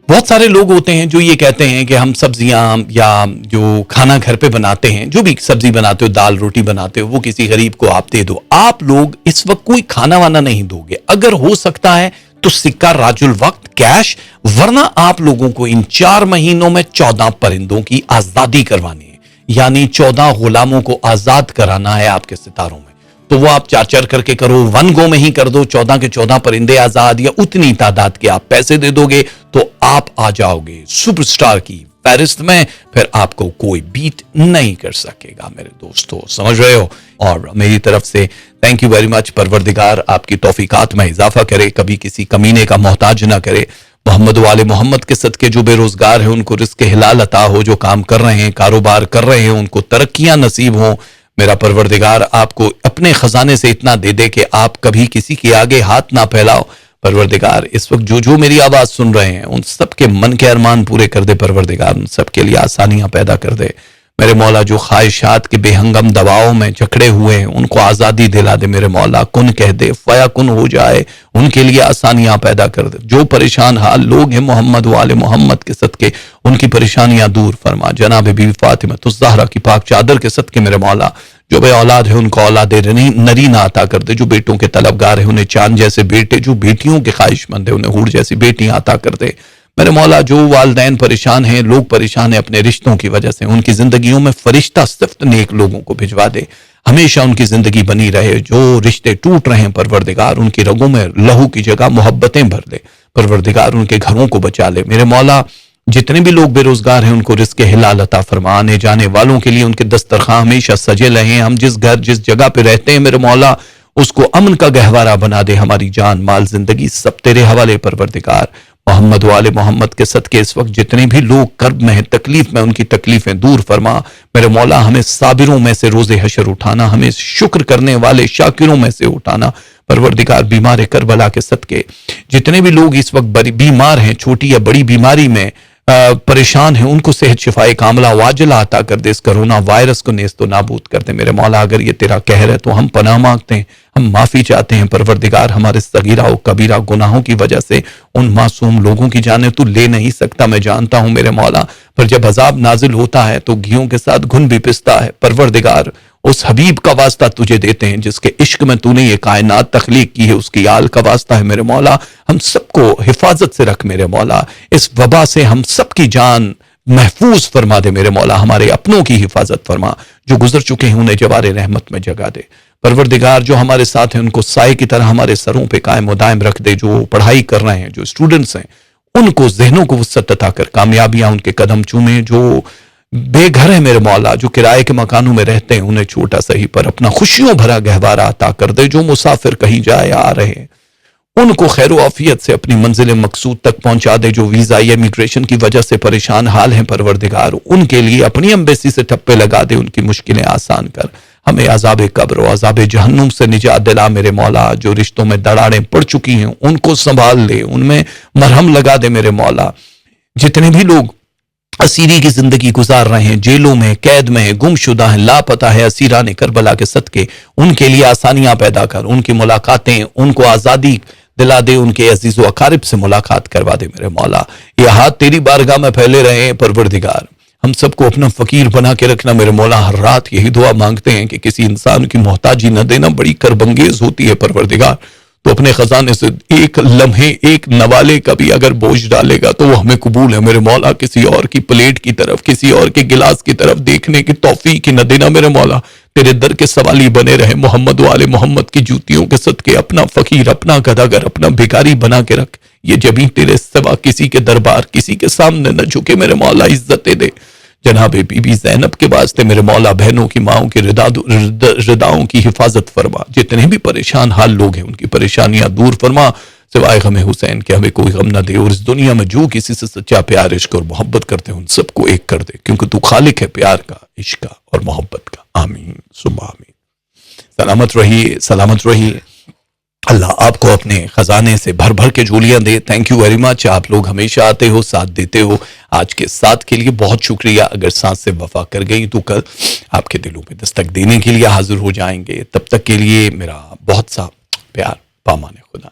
बहुत सारे लोग होते हैं जो ये कहते हैं कि हम सब्जियां या जो खाना घर पे बनाते हैं, जो भी सब्जी बनाते हो, दाल रोटी बनाते हो, वो किसी गरीब को आप दे दो। आप लोग इस वक्त कोई खाना वाना नहीं दोगे, अगर हो सकता है तो सिक्का राजुल वक्त कैश, वरना आप लोगों को इन 4 महीनों में 14 परिंदों की आजादी करवानी है, यानी 14 गुलामों को आजाद कराना है आपके सितारों में। तो वो आप 4-4 करके करो, 1 गो में ही कर दो, 14 के 14 परिंदे आजाद, या उतनी तादाद के आप पैसे दे दोगे तो आप आ जाओगे सुपरस्टार की फहरिस्त में, फिर आपको कोई बीट नहीं कर सकेगा मेरे दोस्तों, समझ रहे हो। और मेरी तरफ से थैंक यू वेरी मच। परवरदिगार आपकी तौफीकात में इजाफा करे, कभी किसी कमीने का मोहताज ना करे। मोहम्मद वाले मोहम्मद के सदके जो बेरोजगार है उनको रिस्क हिलाल अता हो, जो काम कर रहे हैं, कारोबार कर रहे हैं, उनको तरक्कियां नसीब हो। मेरा परवरदिगार आपको अपने खजाने से इतना दे दे कि आप कभी किसी के आगे हाथ ना फैलाओ। परवरदिगार इस वक्त जो जो मेरी आवाज सुन रहे हैं उन सबके मन के अरमान पूरे कर दे परवरदिगार, उन सबके लिए आसानियां पैदा कर दे मेरे मौला। जो ख्वाहिशात के बेहंगम दबाव में जकड़े हुए हैं उनको आजादी दिला दे मेरे मौला, कुन कह दे फया कुन हो जाए, उनके लिए आसानियां पैदा कर दे। जो परेशान हाल लोग हैं मोहम्मद वाले मोहम्मद के सदके उनकी परेशानियां दूर फरमा। जनाब बीबी फातिमा तुज़ ज़हरा की पाक चादर के सदके मेरे मौला, जो बे औलाद है उनको औलाद नरीना अता कर दे, जो बेटों के तलबगार है उन्हें चांद जैसे बेटे, जो बेटियों के ख्वाहिशमंद है उन्हें हूर जैसी बेटियां अता कर दे मेरे मौला। जो वालिदैन परेशान हैं, लोग परेशान हैं अपने रिश्तों की वजह से, उनकी जिंदगियों में फरिश्ता सिफ्त नेक लोगों को भिजवा दे, हमेशा उनकी जिंदगी बनी रहे। जो रिश्ते टूट रहे हैं परवरदिगार उनकी रगों में लहू की जगह मोहब्बतें भर दे परवरदिगार, उनके घरों को बचा ले मेरे मौला। जितने भी लोग बेरोजगार हैं उनको रिस्क हिलाल अता फरमा, आने जाने वालों के लिए उनके दस्तरखां हमेशा सजे रहें। हम जिस घर जिस जगह पे रहते हैं मेरे मौला उसको अमन का गहवारा बना दे, हमारी जान माल जिंदगी सब तेरे हवाले परवरदिगार। मोहम्मद वाले मोहम्मद के सदके इस वक्त जितने भी लोग कर्ब में हैं, तकलीफ में, उनकी तकलीफें दूर फरमा मेरे मौला। हमें साबिरों में से रोजे हशर उठाना, हमें शुक्र करने वाले शाकिरों में से उठाना परवरदिगार। बीमार करबला के सदके जितने भी लोग इस वक्त बीमार हैं, छोटी या बड़ी बीमारी में परेशान है, उनको सेहत शिफाए कामला वाजला अता कर दे। इस कोरोना वायरस को नेस्तो नाबूद कर दे मेरे मौला। अगर ये तेरा कहर है तो हम पनाह मांगते हैं, हम माफी चाहते हैं परवरदिगार। हमारे सगीरा और कबीरा गुनाहों की वजह से उन मासूम लोगों की जाने तू ले नहीं सकता, मैं जानता हूं मेरे मौला। पर जब अजाब नाजिल होता है तो घियों के साथ घुन भी पिसता है परवरदिगार। उस हबीब का वास्ता तुझे देते हैं जिसके इश्क में तूने ये कायनात तख्लीक की है, उसकी आल का वास्ता है मेरे मौला। हम सबको हिफाजत से रख मेरे मौला, इस वबा से हम सबकी जान महफूज फरमा दे मेरे मौला। हमारे अपनों की हिफाजत फरमा, जो गुजर चुके हैं उन्हें जवारे रहमत में जगा दे परवरदिगार। जो हमारे साथ हैं उनको साए की तरह हमारे सरों पे कायम व दायम रख दे। जो पढ़ाई कर रहे हैं, जो स्टूडेंट्स हैं, उनको जहनों को वसअत अता कर, कामयाबियां उनके कदम चूमे। जो बेघर है मेरे मौला, जो किराए के मकानों में रहते हैं, उन्हें छोटा सही पर अपना खुशियों भरा गहवारा अता कर दे। जो मुसाफिर कहीं जाए आ रहे हैं उनको खैर आफियत से अपनी मंजिल मकसूद तक पहुंचा दे। जो वीजा या इमिग्रेशन की वजह से परेशान हाल हैं परवरदिगार, उनके लिए अपनी एम्बेसी से ठप्पे लगा दे, उनकी मुश्किलें आसान कर। हमें अजाब कब्र और अजाब जहन्नुम से निजात दिला मेरे मौला। जो रिश्तों में दरारें पड़ चुकी हैं उनको संभाल ले, उनमें मरहम लगा दे मेरे मौला। जितने भी लोग असीरी की जिंदगी गुजार रहे हैं, जेलों में, कैद में, गुमशुदा है, लापता है, असीरान करबला के सदके उनके लिए आसानियां पैदा कर, उनकी मुलाकातें, उनको आजादी दिला दे, उनके अजीज व अकारिब से मुलाकात करवा दे मेरे मौला। ये हाथ तेरी बारगाह में फैले रहे परवरदिगार। हम सबको अपना फकीर बना के रखना मेरे मौला। हर रात यही दुआ मांगते हैं कि किसी इंसान की मोहताजी न देना बड़ी करबंगेज होती है परवरदिगार। तो अपने खजाने से एक लम्हे, एक नवाले का भी अगर बोझ डालेगा तो वो हमें कबूल है मेरे मौला। किसी और की प्लेट की तरफ, किसी और के गिलास की तरफ देखने की तौफीक न देना मेरे मौला। तेरे दर के सवाली बने रहे मोहम्मद वाले मोहम्मद की जूतियों के सदके अपना फकीर, अपना गदागर, अपना भिखारी बना के रख। ये जबी तेरे सिवा किसी के दरबार, किसी के सामने न झुके मेरे मौला, इज्जतें दे। जनाब बीबी ज़ैनब के वास्ते मेरे मौला बहनों की माओं की रिदाओं की हिफाजत फरमा। जितने भी परेशान हाल लोग हैं उनकी परेशानियां दूर फरमा, सिवाय गम हुसैन के हमें कोई गम ना दे। और इस दुनिया में जो किसी से सच्चा प्यार, इश्क और मोहब्बत करते हैं उन सबको एक कर दे, क्योंकि तू खालिक है प्यार का, इश्क का और मोहब्बत का। आमीन सुम्मा आमीन। सलामत रहिए, सलामत रहिए। अल्लाह आपको अपने खजाने से भर भर के झोलियां दे। Thank you very much. आप लोग हमेशा आते हो, साथ देते हो। आज के साथ के लिए बहुत शुक्रिया। अगर साथ से वफा कर गई तो कल आपके दिलों पे दस्तक देने के लिए हाजिर हो जाएंगे। तब तक के लिए मेरा बहुत सा प्यार। पामाने खुदा।